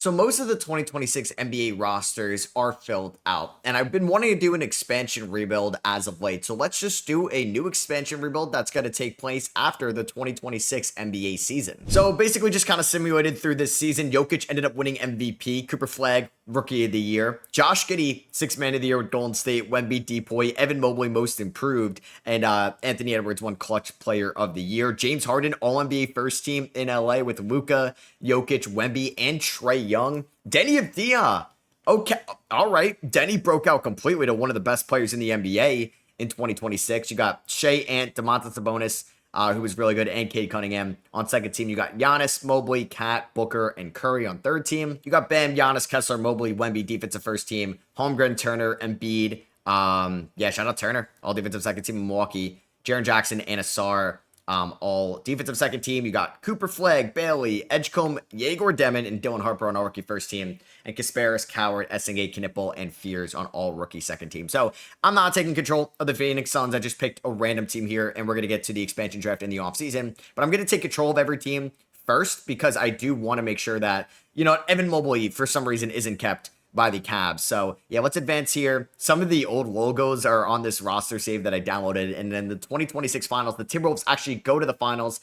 So most of the 2026 NBA rosters are filled out, and I've been wanting to do an expansion rebuild as of late. So let's just do a new expansion rebuild that's going to take place after the 2026 NBA season. So basically just kind of simulated through this season. Jokic ended up winning MVP, Cooper Flag, Rookie of the Year, Josh Giddey, Sixth Man of the Year with Golden State, Wemby, Depoy, Evan Mobley, Most Improved, and Anthony Edwards won Clutch Player of the Year. James Harden, All-NBA First Team in LA with Luka, Jokic, Wemby, and Trae Young. Denny Avdia. Okay, all right. Denny broke out completely to one of the best players in the NBA in 2026. You got Shea Ant, Domantas Sabonis, who was really good, and Cade Cunningham on second team. You got Giannis, Mobley, Cat, Booker, and Curry on third team. You got Bam, Giannis, Kessler, Mobley, Wemby, defensive first team. Holmgren, Turner, Embiid. Shout out Turner, all defensive second team in Milwaukee. Jaren Jackson, and Asar, all defensive second team. You got Cooper Flag, Bailey, Edgecombe, Yegor Demon, and Dylan Harper on all rookie first team. And Kasparis, Coward, Essengate, Knipple, and Fears on all rookie second team. So I'm not taking control of the Phoenix Suns. I just picked a random team here, and we're going to get to the expansion draft in the offseason. But I'm going to take control of every team first because I do want to make sure that, Evan Mobley, for some reason, isn't kept by the Cavs. So yeah, let's advance here. Some of the old logos are on this roster save that I downloaded. And then the 2026 finals, the Timberwolves actually go to the finals.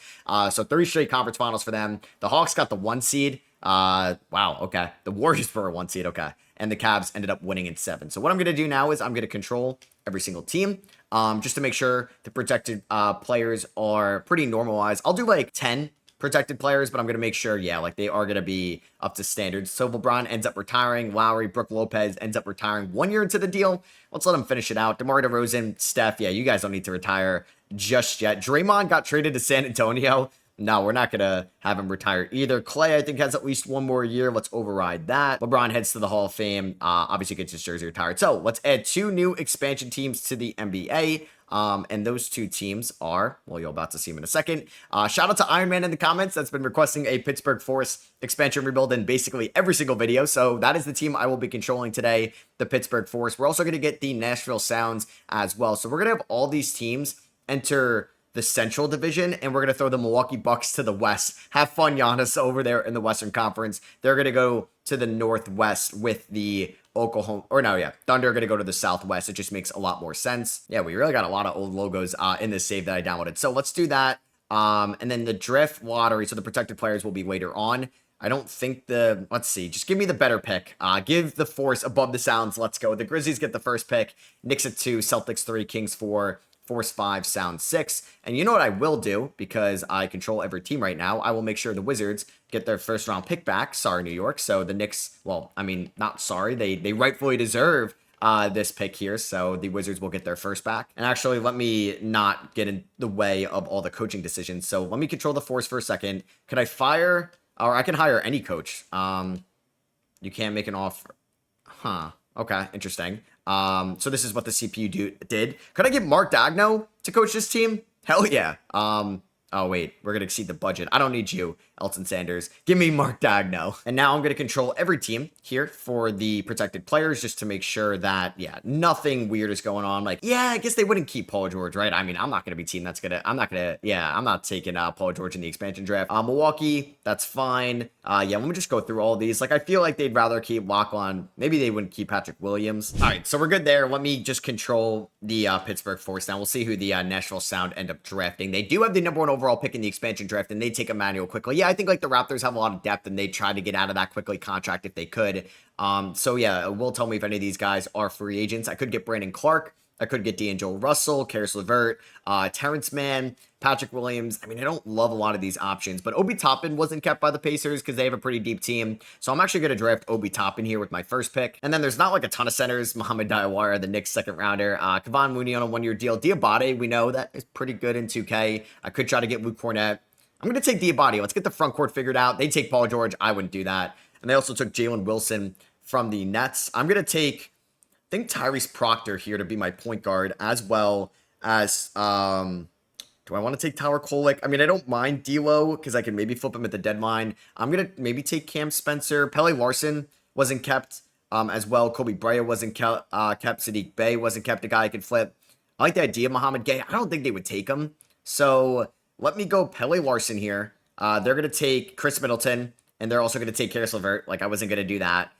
So 3 straight conference finals for them. The Hawks got the 1 seed. Wow. Okay. The Warriors were a 1 seed. Okay. And the Cavs ended up winning in 7. So what I'm going to do now is I'm going to control every single team. Just to make sure the protected players are pretty normalized. I'll do like 10 protected players, but I'm going to make sure, they are going to be up to standards. So LeBron ends up retiring. Lowry, Brook Lopez ends up retiring 1 year into the deal. Let's let him finish it out. DeMar DeRozan, Steph, you guys don't need to retire just yet. Draymond got traded to San Antonio. No, we're not going to have him retire either. Clay, I think, has at least 1 more year. Let's override that. LeBron heads to the Hall of Fame. Obviously gets his jersey retired. So let's add 2 new expansion teams to the NBA. And those 2 teams are, well, you're about to see them in a second. Shout out to Iron Man in the comments that's been requesting a Pittsburgh Force expansion rebuild in basically every single video. So that is the team I will be controlling today, the Pittsburgh Force. We're also going to get the Nashville Sounds as well. So we're going to have all these teams enter the Central Division, and we're going to throw the Milwaukee Bucks to the West. Have fun, Giannis, over there in the Western Conference. They're going to go to the Northwest with the Thunder are going to go to the Southwest. It just makes a lot more sense. Yeah, we really got a lot of old logos in this save that I downloaded. So let's do that. And then the Drift Lottery, so the protected players will be later on. I don't think let's see, just give me the better pick. Give the Force above the Sounds. Let's go. The Grizzlies get the first pick. Knicks at 2, Celtics 3, Kings 4, Force 5, Sound 6. And you know what I will do, because I control every team right now, I will make sure the Wizards get their first round pick back. Sorry, New York. So the Knicks, not sorry. They rightfully deserve this pick here. So the Wizards will get their first back. And actually, let me not get in the way of all the coaching decisions. So let me control the Force for a second. Could I fire, or I can hire any coach. You can't make an offer. Huh. Okay, interesting. So this is what the CPU did. Could I get Mark Dagno to coach this team? Hell yeah. Oh wait, we're gonna exceed the budget. I don't need you, Elton Sanders. Give me Mark Dagno. And now I'm gonna control every team here for the protected players, just to make sure that, nothing weird is going on. I guess they wouldn't keep Paul George, right? I mean, I'm not gonna be team that's gonna, I'm not taking Paul George in the expansion draft. Milwaukee, that's fine. Let me just go through all these. I feel like they'd rather keep Lachlan. Maybe they wouldn't keep Patrick Williams. All right, so we're good there. Let me just control the Pittsburgh Force now. We'll see who the Nashville Sound end up drafting. They do have the number 1 overall pick in the expansion draft, and they take Emmanuel quickly. I think the Raptors have a lot of depth, and they try to get out of that quickly contract if they could. It will tell me if any of these guys are free agents. I could get Brandon Clark. I could get D'Angelo Russell, Karis LeVert, Terrence Mann, Patrick Williams. I mean, I don't love a lot of these options, but Obi Toppin wasn't kept by the Pacers because they have a pretty deep team. So I'm actually going to draft Obi Toppin here with my first pick. And then there's not a ton of centers. Mohamed Diawara, the Knicks second rounder. Kevon Mooney on a 1-year deal. Diabate, we know that is pretty good in 2K. I could try to get Luke Cornett. I'm going to take Diabate. Let's get the front court figured out. They take Paul George. I wouldn't do that. And they also took Jalen Wilson from the Nets. I'm going to take, I think, Tyrese Proctor here to be my point guard, as well as, do I want to take Tower Kolek? I mean, I don't mind D'Lo because I can maybe flip him at the deadline. I'm going to maybe take Cam Spencer. Pele Larson wasn't kept as well. Kobe Bryant wasn't kept. Sadiq Bey wasn't kept, a guy I could flip. I like the idea of Muhammad Gay. I don't think they would take him. So let me go Pele Larson here. They're going to take Chris Middleton. and they're also going to take Karis LeVert. Like, I wasn't going to do that.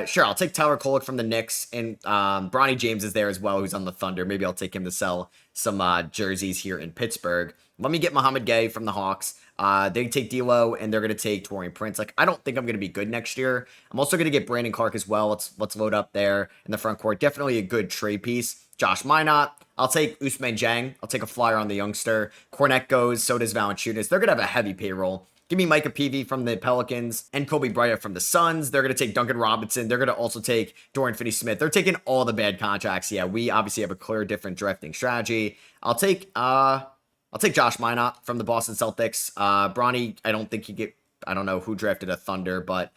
Sure, I'll take Tyler Kolek from the Knicks, and Bronny James is there as well, who's on the Thunder. Maybe I'll take him to sell some jerseys here in Pittsburgh. Let me get Mohamed Gay from the Hawks. They take D'Lo, and they're going to take Taurean Prince. Like, I don't think I'm going to be good next year. I'm also going to get Brandon Clark as well. Let's load up there in the front court. Definitely a good trade piece. Josh Minot. I'll take Ousmane Dieng. I'll take a flyer on the youngster. Cornette goes. So does Valanciunas. They're going to have a heavy payroll. Give me Micah Peavy from the Pelicans and Kobe Bryant from the Suns. They're going to take Duncan Robinson. They're going to also take Dorian Finney-Smith. They're taking all the bad contracts. Yeah, we obviously have a clear, different drafting strategy. I'll take Josh Minot from the Boston Celtics. Bronny, I don't think I don't know who drafted a Thunder, but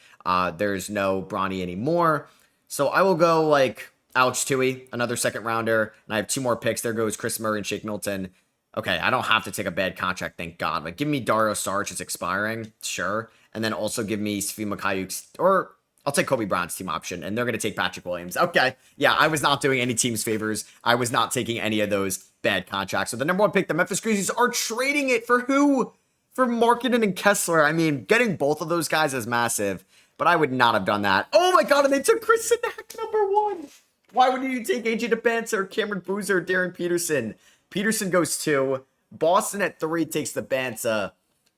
there's no Bronny anymore. So I will go like Alex Tui, another second rounder, and I have 2 more picks. There goes Chris Murray and Shake Milton. Okay, I don't have to take a bad contract, thank God. Like, give me Dario Saric, it's expiring, sure. And then also give me Svi Mikhailiuk, or I'll take Kobe Bryant's team option, and they're going to take Patrick Williams. Okay, yeah, I was not doing any team's favors. I was not taking any of those bad contracts. So the number 1 pick, the Memphis Grizzlies, are trading it for who? For Markkanen and Kessler. I mean, getting both of those guys is massive, but I would not have done that. Oh my God, and they took Chris Sinak, number 1. Why would you take AJ DePanzer, Cameron Boozer, Darren Peterson? Peterson goes 2. Boston at 3 takes the Banza.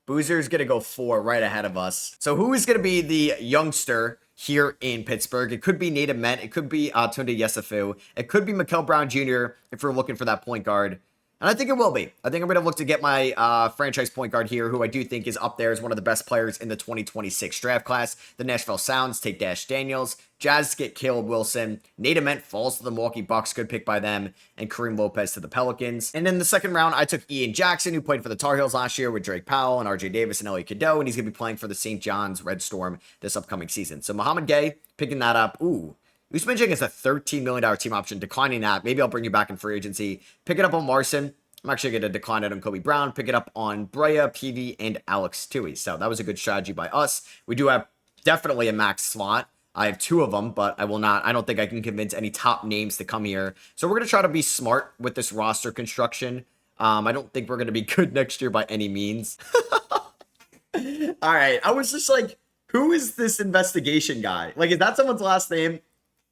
Boozer's going to go 4 right ahead of us. So who is going to be the youngster here in Pittsburgh? It could be Nate Ament. It could be Tunde Yesufu. It could be Mikal Brown Jr. if we're looking for that point guard. And I think it will be. I think I'm going to look to get my franchise point guard here, who I do think is up there as one of the best players in the 2026 draft class. The Nashville Sounds take Dash Daniels. Jazz get Caleb Wilson. Nate Ament falls to the Milwaukee Bucks. Good pick by them. And Kareem Lopez to the Pelicans. And in the second round, I took Ian Jackson, who played for the Tar Heels last year with Drake Powell and RJ Davis and Elliot Cadeau. And he's going to be playing for the St. John's Red Storm this upcoming season. So Mohamed Gay, picking that up. Ooh. Ousmane Dieng is a $13 million team option. Declining that. Maybe I'll bring you back in free agency. Pick it up on Marcin. I'm actually going to decline it on Kobe Brown, pick it up on Brea, Peavy, and Alex Tui. So that was a good strategy by us. We do have definitely a max slot. I have 2 of them, but I don't think I can convince any top names to come here. So we're going to try to be smart with this roster construction. I don't think we're going to be good next year by any means. All right. I was just like, who is this investigation guy? Like, is that someone's last name?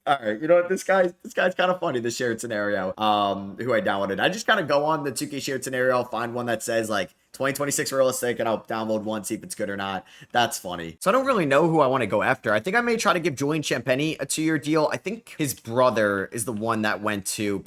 All right, you know what? This guy's kind of funny, the shared scenario, who I downloaded. I just kind of go on the 2K shared scenario, I'll find one that says, like, 2026 realistic, and I'll download one, see if it's good or not. That's funny. So I don't really know who I want to go after. I think I may try to give Julian Champagnie a 2-year deal. I think his brother is the one that went to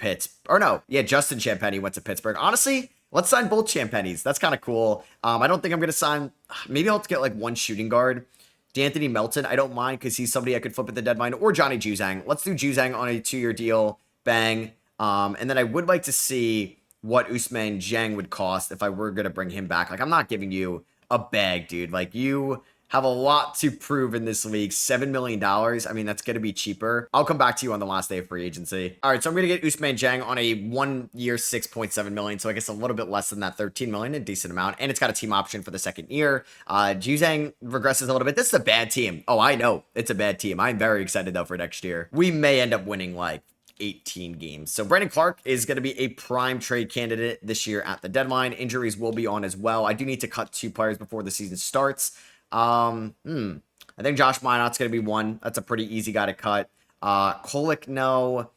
Or no, yeah, Justin Champagnie went to Pittsburgh. Honestly, let's sign both Champagnies. That's kind of cool. I don't think I'm going to sign... Maybe I'll get, like, one shooting guard. D'Anthony Melton, I don't mind because he's somebody I could flip at the deadline, or Johnny Juzang. Let's do Juzang on a 2-year deal. Bang. And then I would like to see what Ousmane Dieng would cost if I were going to bring him back. Like, I'm not giving you a bag, dude. Like, you have a lot to prove in this league. $7 million. I mean, that's going to be cheaper. I'll come back to you on the last day of free agency. All right, so I'm going to get Ousmane Dieng on a 1-year, $6.7 million. So I guess a little bit less than that $13 million, a decent amount. And it's got a team option for the second year. Juzang regresses a little bit. This is a bad team. Oh, I know. It's a bad team. I'm very excited, though, for next year. We may end up winning, like, 18 games. So Brandon Clark is going to be a prime trade candidate this year at the deadline. Injuries will be on as well. I do need to cut 2 players before the season starts. I think Josh Minot's going to be one. That's a pretty easy guy to cut. Kolek, no.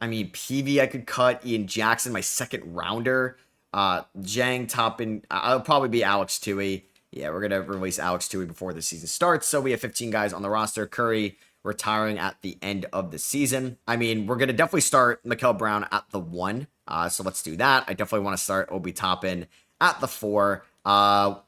I mean, Peavy I could cut. Ian Jackson, my second rounder. Dieng, Toppin. I'll probably be Alex Tui. Yeah, we're going to release Alex Tui before the season starts. So we have 15 guys on the roster. Curry retiring at the end of the season. I mean, we're going to definitely start Mikal Brown at the 1. So let's do that. I definitely want to start Obi Toppin at the 4.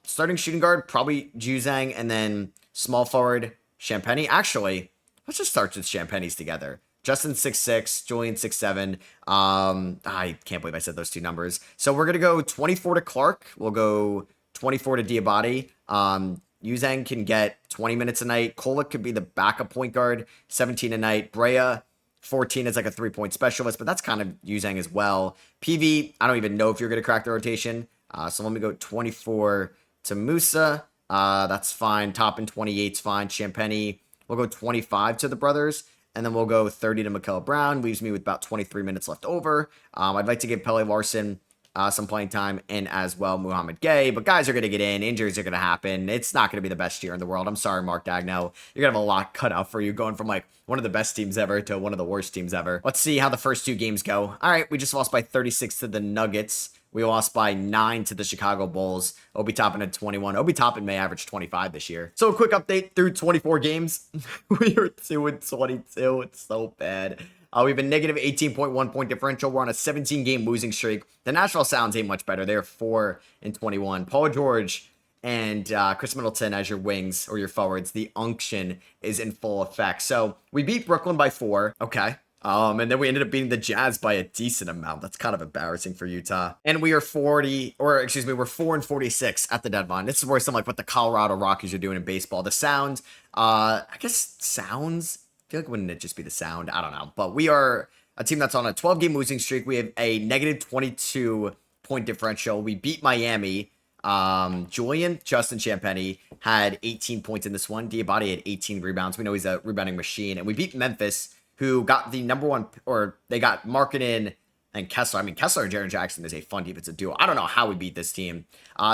Starting shooting guard, probably Juzang, and then small forward, Champagnie. Actually, let's just start with Champagnie's together. Justin 6'6", Julian 6'7". I can't believe I said those 2 numbers. So we're going to go 24 to Clark. We'll go 24 to Diabate. Juzang can get 20 minutes a night. Kolek could be the backup point guard, 17 a night. Brea, 14 is like a 3-point specialist, but that's kind of Juzang as well. PV, I don't even know if you're going to crack the rotation. So let me go 24 to Musa. That's fine. Toppin 28's fine. Champagnie, we'll go 25 to the brothers. And then we'll go 30 to Mikal Brown. Leaves me with about 23 minutes left over. I'd like to give Pele Larson some playing time in as well, Muhammad Gay. But guys are going to get in. Injuries are going to happen. It's not going to be the best year in the world. I'm sorry, Mark Dagno. You're going to have a lot cut out for you going from like one of the best teams ever to one of the worst teams ever. Let's see how the first two games go. All right, we just lost by 36 to the Nuggets. We lost by 9 to the Chicago Bulls. Obi Toppin at 21. Obi Toppin may average 25 this year. So a quick update through 24 games. We are 2-22. It's so bad. We have a negative 18.1 point differential. We're on a 17-game losing streak. The Nashville Sounds ain't much better. They're 4-21. Paul George and Chris Middleton as your wings or your forwards. The unction is in full effect. So we beat Brooklyn by 4. Okay. And then we ended up beating the Jazz by a decent amount. That's kind of embarrassing for Utah. And we are we're 4-46 at the deadline. This is worse than like what the Colorado Rockies are doing in baseball. The Sound, I guess Sounds, I feel like wouldn't it just be the Sound? I don't know. But we are a team that's on a 12-game losing streak. We have a negative 22 point differential. We beat Miami. Justin Champagnie had 18 points in this one. Diabate had 18 rebounds. We know he's a rebounding machine. And we beat Memphis, who got the number one, or they got Markkanen and Kessler. I mean, Kessler and Jaren Jackson is a fun defensive duo. I don't know how we beat this team.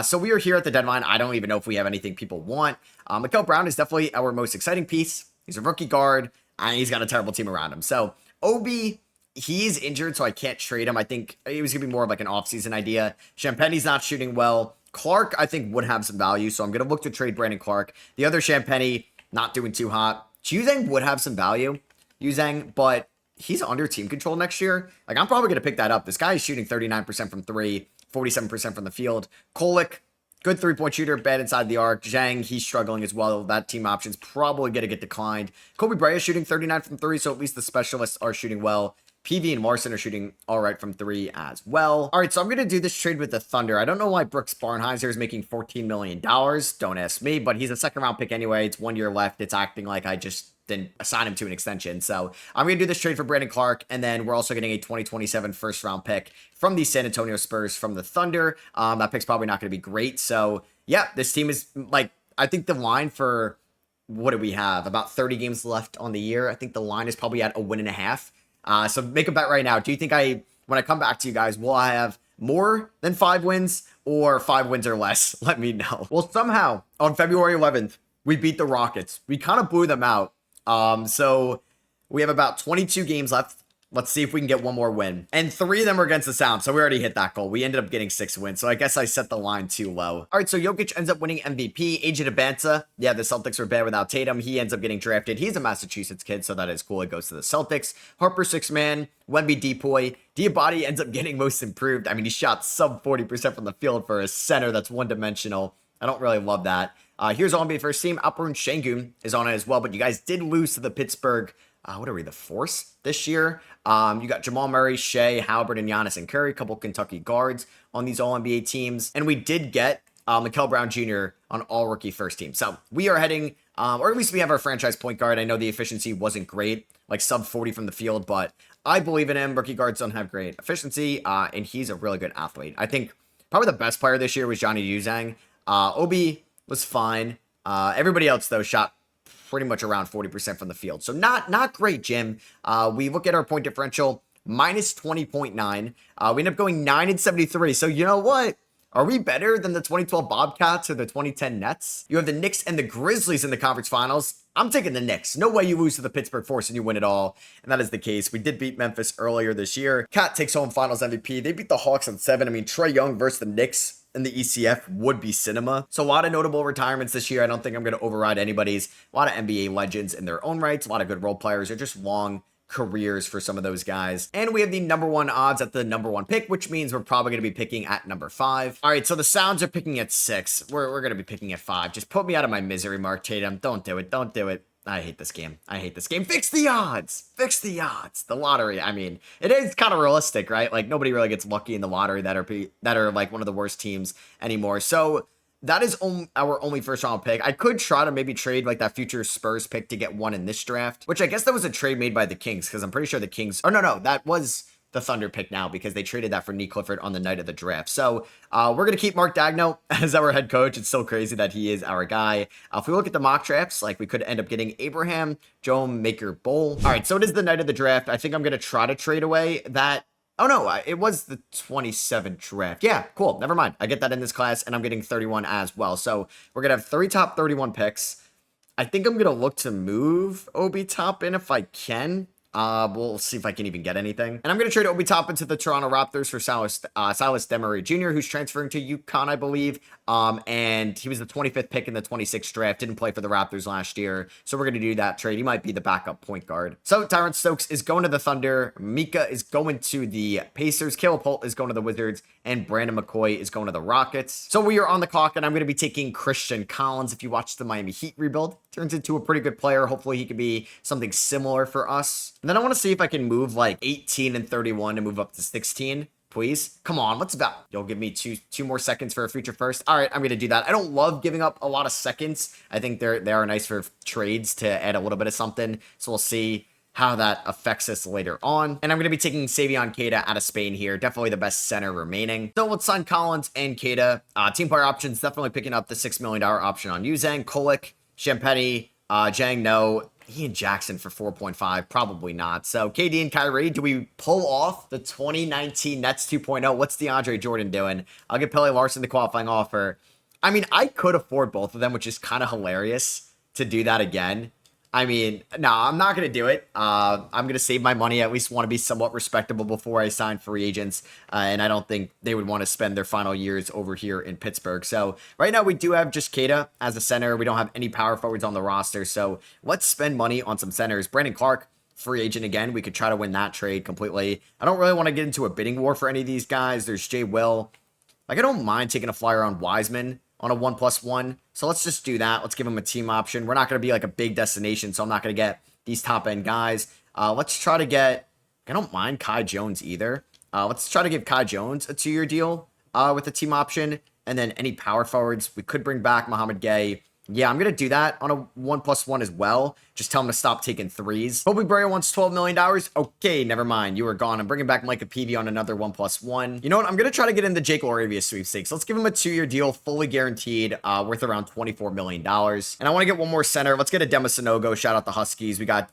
So we are here at the deadline. I don't even know if we have anything people want. Mikal Brown is definitely our most exciting piece. He's a rookie guard, and he's got a terrible team around him. So Obi, he's injured, so I can't trade him. I think he was going to be more of like an offseason idea. Champagnie's not shooting well. Clark, I think, would have some value, so I'm going to look to trade Brandon Clark. The other Champagnie, not doing too hot. Juzang would have some value. But he's under team control next year. Like, I'm probably going to pick that up. This guy is shooting 39% from 3, 47% from the field. Kolek, good three-point shooter, bad inside the arc. Zhang, he's struggling as well. That team option's probably going to get declined. Kobe Bryant shooting 39 from 3, so at least the specialists are shooting well. PV and Marcin are shooting all right from 3 as well. All right, so I'm going to do this trade with the Thunder. I don't know why Brooks Barnheiser is making $14 million. Don't ask me, but he's a second-round pick anyway. It's 1 year left. It's acting like I just didn't assign him to an extension. So I'm going to do this trade for Brandon Clark, and then we're also getting a 2027 first-round pick from the San Antonio Spurs from the Thunder. That pick's probably not going to be great. So, yeah, this team is, like, I think the line for, what do we have? About 30 games left on the year. I think the line is probably at a 1.5. So make a bet right now. Do you think when I come back to you guys, will I have more than 5 wins or 5 wins or less? Let me know. Well, somehow on February 11th, we beat the Rockets. We kind of blew them out. So we have about 22 games left. Let's see if we can get one more win. And 3 of them are against the Sound, so we already hit that goal. We ended up getting 6 wins, so I guess I set the line too low. All right, so Jokic ends up winning MVP. AJ Debanta, yeah, the Celtics were bad without Tatum. He ends up getting drafted. He's a Massachusetts kid, so that is cool. It goes to the Celtics. Harper, 6-man. Wemby, Depoy. Diabate ends up getting most improved. I mean, he shot sub 40% from the field for a center that's one-dimensional. I don't really love that. Here's All-NBA first team. Alperen Şengün is on it as well, but you guys did lose to the Pittsburgh, what are we, the Force this year? You got Jamal Murray, Shea, Halbert, and Giannis and Curry, a couple Kentucky guards on these All-NBA teams. And we did get Mikal Brown Jr. on all-rookie first team. So we are heading, or at least we have our franchise point guard. I know the efficiency wasn't great, like sub 40 from the field, but I believe in him. Rookie guards don't have great efficiency, and he's a really good athlete. I think probably the best player this year was Johnny Juzang. Obi was fine. Everybody else, though, shot pretty much around 40% from the field. So not great, Jim. We look at our point differential, minus 20.9. We end up going 9-73. So you know what? Are we better than the 2012 Bobcats or the 2010 Nets? You have the Knicks and the Grizzlies in the conference finals. I'm taking the Knicks. No way you lose to the Pittsburgh Force and you win it all. And that is the case. We did beat Memphis earlier this year. Cat takes home finals MVP. They beat the Hawks on 7. I mean, Trae Young versus the Knicks in the ECF would be cinema. So a lot of notable retirements this year. I don't think I'm going to override anybody's. A lot of NBA legends in their own rights. A lot of good role players. They're just long careers for some of those guys. And we have the number 1 odds at the number 1 pick, which means we're probably going to be picking at number 5. All right, so the Sounds are picking at 6. We're going to be picking at 5. Just put me out of my misery, Mark Tatum. Don't do it. Don't do it. I hate this game. I hate this game. Fix the odds. Fix the odds. The lottery. I mean, it is kind of realistic, right? Like nobody really gets lucky in the lottery that are like one of the worst teams anymore. So that is our only first round pick. I could try to maybe trade like that future Spurs pick to get one in this draft, which I guess that was a trade made by the Kings because I'm pretty sure the Kings. Oh no, that was the Thunder pick now because they traded that for Nick Clifford on the night of the draft. So we're going to keep Mark Dagno as our head coach. It's so crazy that he is our guy. If we look at the mock drafts, like we could end up getting Abraham, Joe Maker Bowl. All right, so it is the night of the draft. I think I'm going to try to trade away that Oh no, it was the 27th draft. Yeah, cool. Never mind. I get that in this class, and I'm getting 31 as well. So we're gonna have 3 top 31 picks. I think I'm gonna look to move Obi Toppin if I can. We'll see if I can even get anything. And I'm going to trade Obi Toppin to the Toronto Raptors for Silas Demery Jr., who's transferring to UConn, I believe. And he was the 25th pick in the 26th draft. Didn't play for the Raptors last year. So we're going to do that trade. He might be the backup point guard. So Tyron Stokes is going to the Thunder. Mika is going to the Pacers. Caleb Holt is going to the Wizards. And Brandon McCoy is going to the Rockets. So we are on the clock, and I'm going to be taking Christian Collins. If you watch the Miami Heat rebuild, turns into a pretty good player. Hopefully he could be something similar for us. And then I want to see if I can move like 18 and 31 to move up to 16. Please. Come on, what's about? You'll give me two more seconds for a future first. All right, I'm going to do that. I don't love giving up a lot of seconds. I think they are nice for trades to add a little bit of something. So we'll see how that affects us later on. And I'm going to be taking Savion Keita out of Spain here. Definitely the best center remaining. So let's sign Collins and Keita. Team player options, definitely picking up the $6 million option on Uzang, Kolek, Champagny, Jang, no. Ian Jackson for 4.5, probably not. So KD and Kyrie, do we pull off the 2019 Nets 2.0? What's DeAndre Jordan doing? I'll give Pele Larson the qualifying offer. I mean, I could afford both of them, which is kind of hilarious to do that again. I mean, no, I'm not going to do it. I'm going to save my money. I at least want to be somewhat respectable before I sign free agents. And I don't think they would want to spend their final years over here in Pittsburgh. So right now we do have just Keita as a center. We don't have any power forwards on the roster. So let's spend money on some centers. Brandon Clark, free agent again. We could try to win that trade completely. I don't really want to get into a bidding war for any of these guys. There's Jay Will. Like, I don't mind taking a flyer on Wiseman on a 1+1. So let's just do that. Let's give him a team option. We're not going to be like a big destination, so I'm not going to get these top end guys. Let's try to get, I don't mind Kai Jones either. Let's try to give Kai Jones a 2-year deal with a team option. And then any power forwards, we could bring back Muhammad Gay. Yeah, I'm going to do that on a 1+1 as well. Just tell him to stop taking threes. Kobe Bryant wants $12 million. Okay, never mind. You were gone. I'm bringing back Micah Peavy on another 1+1. You know what? I'm going to try to get in the Jake LaRavia sweepstakes. Let's give him a 2-year deal, fully guaranteed, worth around $24 million. And I want to get one more center. Let's get a Dema Sanogo. Shout out the Huskies. We got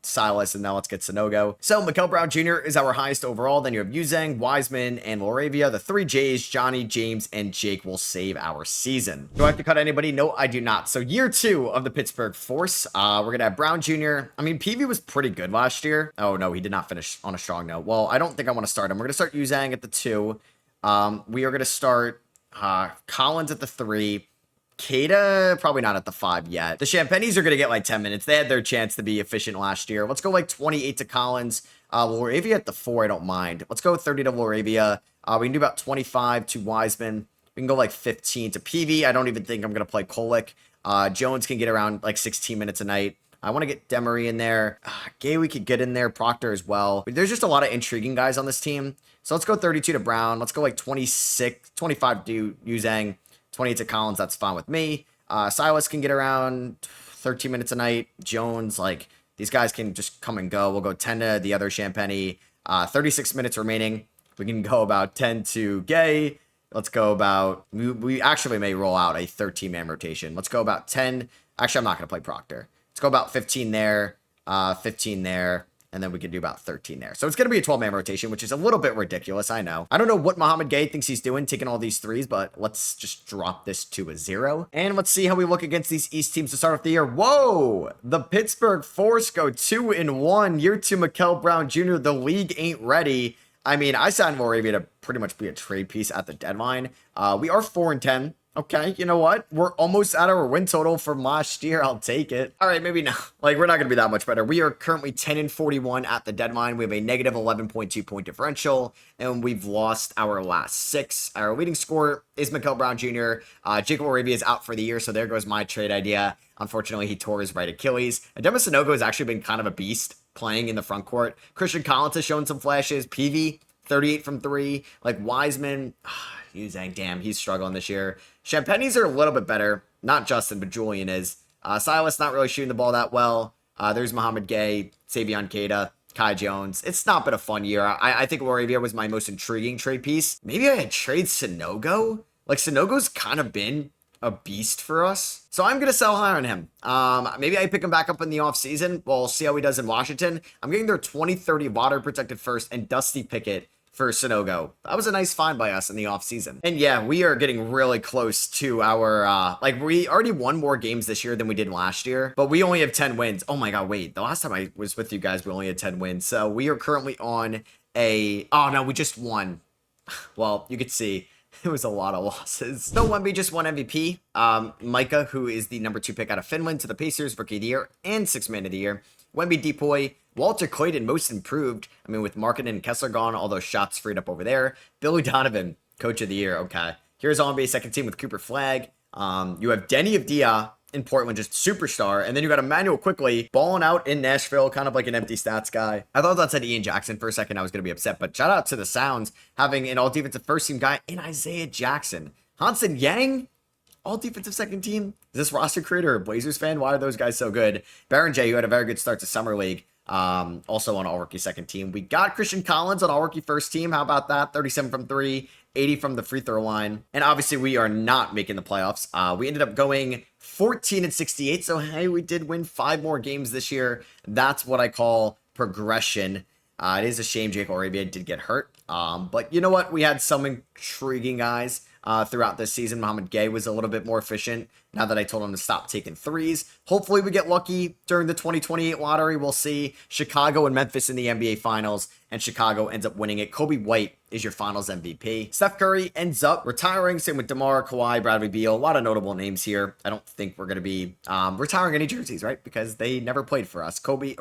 Silas, and now let's get Sanogo. So Mikael Brown Jr. is our highest overall. Then you have Uzang, Wiseman, and LaRavia. The 3 J's, Johnny, James, and Jake will save our season. Do I have to cut anybody? No, I do not. So year 2 of the Pittsburgh Force. We're going to have Brown Jr. I mean, Peavy was pretty good last year. Oh, no, he did not finish on a strong note. Well, I don't think I want to start him. We're going to start Uzang at the 2. We are going to start Collins at the 3. Keita, probably not at the 5 yet. The Champagnes are going to get like 10 minutes. They had their chance to be efficient last year. Let's go like 28 to Collins. LaRavia at the 4, I don't mind. Let's go 30 to LaRavia. We can do about 25 to Wiseman. We can go like 15 to Peavy. I don't even think I'm going to play Kolek. Jones can get around like 16 minutes a night. I want to get Demery in there. Gay, we could get in there. Proctor as well. But there's just a lot of intriguing guys on this team. So let's go 32 to Brown. Let's go like 25 to Uzang. 28 to Collins. That's fine with me. Silas can get around 13 minutes a night. Jones, like, these guys can just come and go. We'll go 10 to the other Champagny. 36 minutes remaining. We can go about 10 to Gay. Let's go about, we actually may roll out a 13-man rotation. Let's go about 10. Actually, I'm not going to play Proctor. Let's go about 15 there, 15 there, and then we can do about 13 there. So it's going to be a 12-man rotation, which is a little bit ridiculous, I know. I don't know what Muhammad Gay thinks he's doing, taking all these threes, but let's just drop this to a 0. And let's see how we look against these East teams to start off the year. Whoa! The Pittsburgh Force go 2-1. Year 2, Mikael Brown Jr. The league ain't ready. I mean, I signed LaRavia to pretty much be a trade piece at the deadline. We are 4-10. Okay, you know what? We're almost at our win total from last year. I'll take it. All right, maybe not. Like, we're not going to be that much better. We are currently 10-41 at the deadline. We have a negative 11.2 point differential, and we've lost our last 6. Our leading scorer is Mikael Brown Jr. Jake LaRavia is out for the year, so there goes my trade idea. Unfortunately, he tore his right Achilles. Dema Sanogo has actually been kind of a beast playing in the front court. Christian Collins has shown some flashes. Peavy, 38 from 3. Like, Wiseman, Uzang, damn, he's struggling this year. Champagnes are a little bit better. Not Justin, but Julian is. Silas not really shooting the ball that well. There's Muhammad Gay, Savion Keita, Kai Jones. It's not been a fun year. I think LaRavia was my most intriguing trade piece. Maybe I had trade Sanogo. Like, Sanogo's kind of been a beast for us. So I'm going to sell high on him. Maybe I pick him back up in the offseason. We'll see how he does in Washington. I'm getting their 2030 water protected first and Dusty Pickett for Sonogo. That was a nice find by us in the offseason. And yeah, we are getting really close to our, like, we already won more games this year than we did last year, but we only have 10 wins. Oh my God, wait, the last time I was with you guys, we only had 10 wins. So we are currently on oh no, we just won. Well, you could see it was a lot of losses. So Wemby just won MVP. Micah, who is the #2 pick out of Finland to the Pacers, Rookie of the Year and Sixth Man of the Year. Wemby, Depoy, Walter Clayton, Most Improved. I mean, with Markkanen and Kessler gone, all those shots freed up over there. Billy Donovan, Coach of the Year. Okay. Here's All-NBA second team with Cooper Flagg. You have Denny Avdia in Portland, just superstar. And then you got Emmanuel Quickly balling out in Nashville, kind of like an empty stats guy. I thought that said Ian Jackson for a second. I was going to be upset, but shout out to the Sounds having an all defensive first team guy in Isaiah Jackson. Hansen Yang, all defensive second team. Is this roster creator or Blazers fan? Why are those guys so good? Baron J, who had a very good start to Summer League. Also on all rookie second team. We got Christian Collins on all rookie first team. How about that? 37 from 3, 80 from the free throw line. And obviously we are not making the playoffs. We ended up going 14-68. So hey, we did win 5 more games this year. That's what I call progression. It is a shame Jake Arabia did get hurt. But you know what? We had some intriguing guys throughout this season. Mohamed Gay was a little bit more efficient now that I told him to stop taking threes. Hopefully we get lucky during the 2028 lottery. We'll see. Chicago and Memphis in the NBA Finals, and Chicago ends up winning it. Kobe White is your Finals MVP. Steph Curry ends up retiring. Same with DeMar, Kawhi, Bradley Beal. A lot of notable names here. I don't think we're going to be retiring any jerseys, right? Because they never played for us. Clay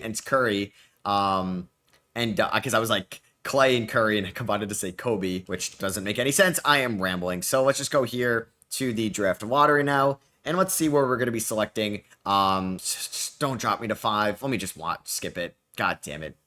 and Curry. Because I was like, Clay and Curry, and I combined to say Kobe, which doesn't make any sense. I am rambling. So let's just go here to the draft lottery now, and let's see where we're going to be selecting. Don't drop me to 5. Let me just skip it. God damn it.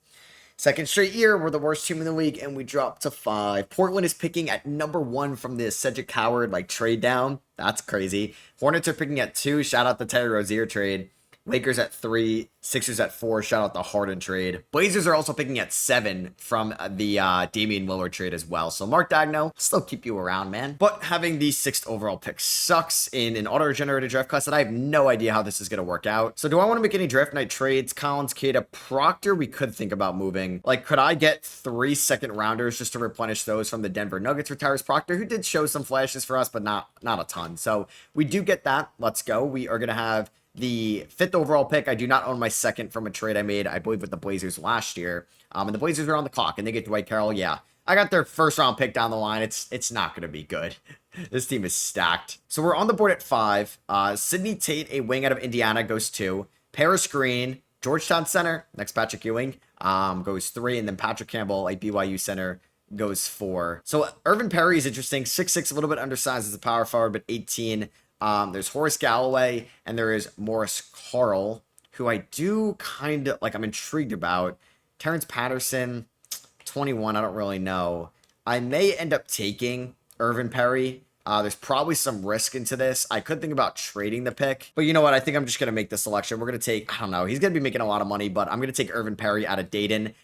Second straight year, we're the worst team in the league, and we dropped to 5. Portland is picking at #1 from the Cedric Howard, trade down. That's crazy. Hornets are picking at 2. Shout out the Terry Rozier trade. Lakers at 3, Sixers at 4. Shout out the Harden trade. Blazers are also picking at 7 from the Damian Lillard trade as well. So Mark Dagno, still keep you around, man. But having the 6th overall pick sucks in an auto-generated draft class that I have no idea how this is going to work out. So do I want to make any draft night trades? Collins, Queta, Proctor, we could think about moving. Could I get 3 second rounders just to replenish those from the Denver Nuggets for Tyrese Proctor, who did show some flashes for us, but not a ton. So we do get that. Let's go. We are going to have the 5th overall pick. I do not own my 2nd from a trade I made, I believe, with the Blazers last year. And the Blazers are on the clock, and they get Dwight Carroll. Yeah, I got their 1st round pick down the line. It's not going to be good. This team is stacked. So we're on the board at 5. Sidney Tate, a wing out of Indiana, goes 2. Paris Green, Georgetown center, next Patrick Ewing, goes 3. And then Patrick Campbell, a BYU center, goes 4. So Irvin Perry is interesting. 6'6", a little bit undersized as a power forward, but 18. There's Horace Galloway, and there is Morris Carl, who I do kind of I'm intrigued about. Terrence Patterson, 21, I don't really know. I may end up taking Irvin Perry. There's probably some risk into this. I could think about trading the pick, but you know what? I think I'm just going to make the selection. We're going to take, I don't know, he's going to be making a lot of money, but I'm going to take Irvin Perry out of Dayton.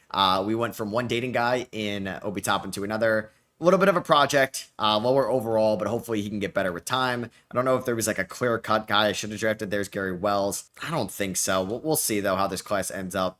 We went from one Dayton guy in Obi Toppin to another. A little bit of a project, lower overall, but hopefully he can get better with time. I don't know if there was a clear-cut guy I should have drafted. There's Gary Wells. I don't think so. We'll see, though, how this class ends up.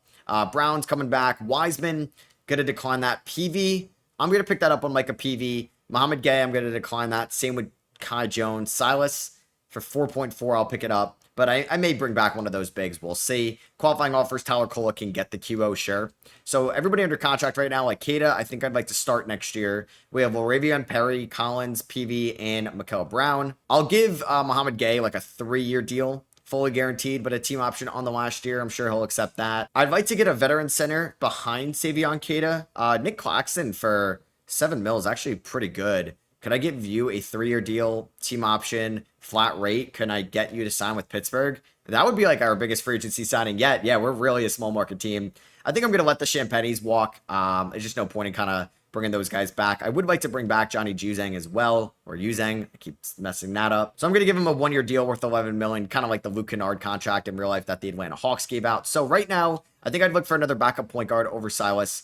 Brown's coming back. Wiseman, going to decline that. PV, I'm going to pick that up on Micah PV. Mohamed Gay, I'm going to decline that. Same with Kai Jones. Silas, for 4.4, I'll pick it up. But I may bring back one of those bigs. We'll see. Qualifying offers, Tyler Kola can get the QO, sure. So everybody under contract right now, like Queta, I think I'd like to start next year. We have Laravion Perry, Collins, PV, and Mikael Brown. I'll give Mohamed Gay a 3-year deal, fully guaranteed, but a team option on the last year. I'm sure he'll accept that. I'd like to get a veteran center behind Savion Queta. Nick Claxton for $7 million is actually pretty good. Could I give you a 3-year deal, team option, flat rate? Can I get you to sign with Pittsburgh? That would be our biggest free agency signing yet. Yeah, we're really a small market team. I think I'm going to let the Champagnes walk. There's just no point in kind of bringing those guys back. I would like to bring back Johnny Juzang as well, or Juzang. I keep messing that up. So I'm going to give him a 1-year deal worth $11 million, kind of like the Luke Kennard contract in real life that the Atlanta Hawks gave out. So right now, I think I'd look for another backup point guard over Silas.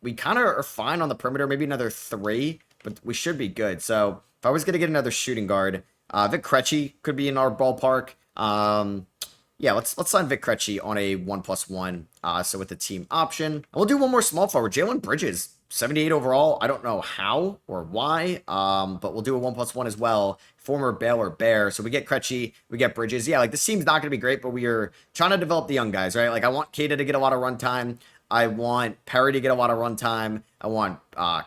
We kind of are fine on the perimeter, maybe another 3, but we should be good. So if I was going to get another shooting guard, Vic Krejci could be in our ballpark. Yeah, let's sign Vic Krejci on a 1+1. So with the team option, and we'll do one more small forward, Jalen Bridges, 78 overall. I don't know how or why, but we'll do a 1+1 as well. Former Baylor Bear. So we get Krejci, we get Bridges. Yeah, like this team's not going to be great, but we are trying to develop the young guys, right? Like I want Keita to get a lot of run time. I want Perry to get a lot of run time. I want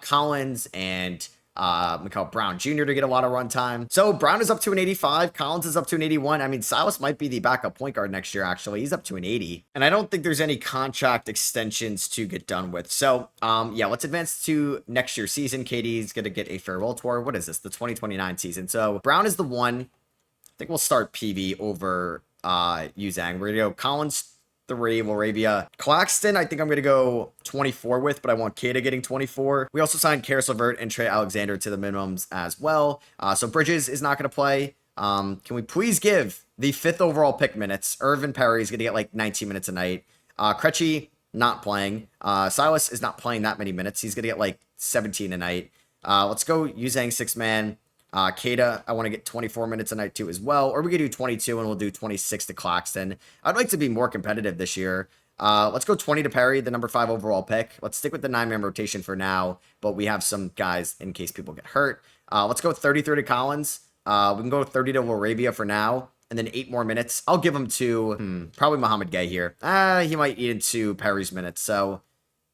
Collins and Mikael Brown Jr. to get a lot of run time. So Brown is up to an 85. Collins is up to an 81. I mean, Silas might be the backup point guard next year, actually. He's up to an 80. And I don't think there's any contract extensions to get done with. So, yeah, let's advance to next year's season. KD's going to get a farewell tour. What is this? The 2029 season. So Brown is the one. I think we'll start PV over Uzang. We're going to go Collins 3, Laravia. Claxton, I think I'm going to go 24 with, but I want Keita getting 24. We also signed Karis LeVert and Trey Alexander to the minimums as well. So Bridges is not going to play. Can we please give the 5th overall pick minutes? Irvin Perry is going to get like 19 minutes a night. Krejci, not playing. Silas is not playing that many minutes. He's going to get like 17 a night. Let's go Uzang 6-man. Keita, I want to get 24 minutes a night too as well. Or we could do 22 and we'll do 26 to Claxton. I'd like to be more competitive this year. Let's go 20 to Perry, the number 5 overall pick. Let's stick with the 9-man rotation for now, but we have some guys in case people get hurt. Let's go 33 to Collins. We can go 30 to Laravia for now, and then 8 more minutes. I'll give him to probably Mohamed Gay here. He might eat into Perry's minutes, so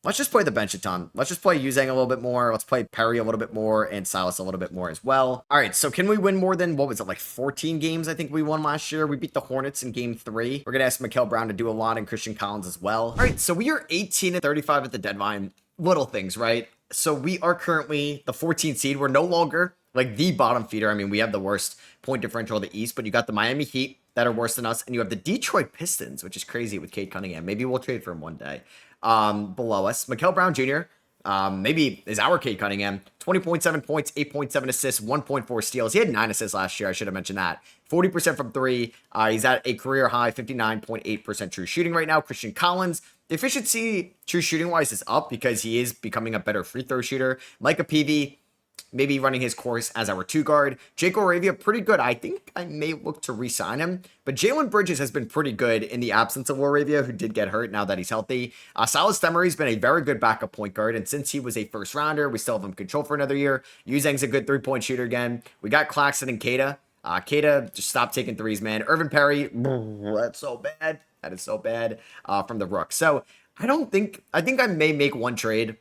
let's just play the bench a ton. Let's just play Uzang a little bit more. Let's play Perry a little bit more and Silas a little bit more as well. All right, so can we win more than, what was it, like 14 games I think we won last year? We beat the Hornets in game 3. We're going to ask Mikael Brown to do a lot and Christian Collins as well. All right, so we are 18 and 35 at the deadline. Little things, right? So we are currently the 14th seed. We're no longer like the bottom feeder. I mean, we have the worst point differential of the East, but you got the Miami Heat that are worse than us, and you have the Detroit Pistons, which is crazy with Cade Cunningham. Maybe we'll trade for him one day. Below us, Mikael Brown Jr., maybe is our Cade Cunningham, 20.7 points, 8.7 assists, 1.4 steals. He had 9 assists last year. I should have mentioned that. 40% from 3. He's at a career high, 59.8% true shooting right now. Christian Collins, the efficiency true shooting wise is up because he is becoming a better free throw shooter. Micah Peavy, maybe running his course as our 2 guard. Jake Laravia, pretty good. I think I may look to re-sign him. But Jalen Bridges has been pretty good in the absence of Laravia, who did get hurt now that he's healthy. Silas Demery's been a very good backup point guard. And since he was a first rounder, we still have him controlled for another year. Uzang's a good 3-point shooter again. We got Claxton and Keita. Keita, just stop taking threes, man. Irvin Perry, that's so bad. That is so bad from the Rook. So I think I may make one trade.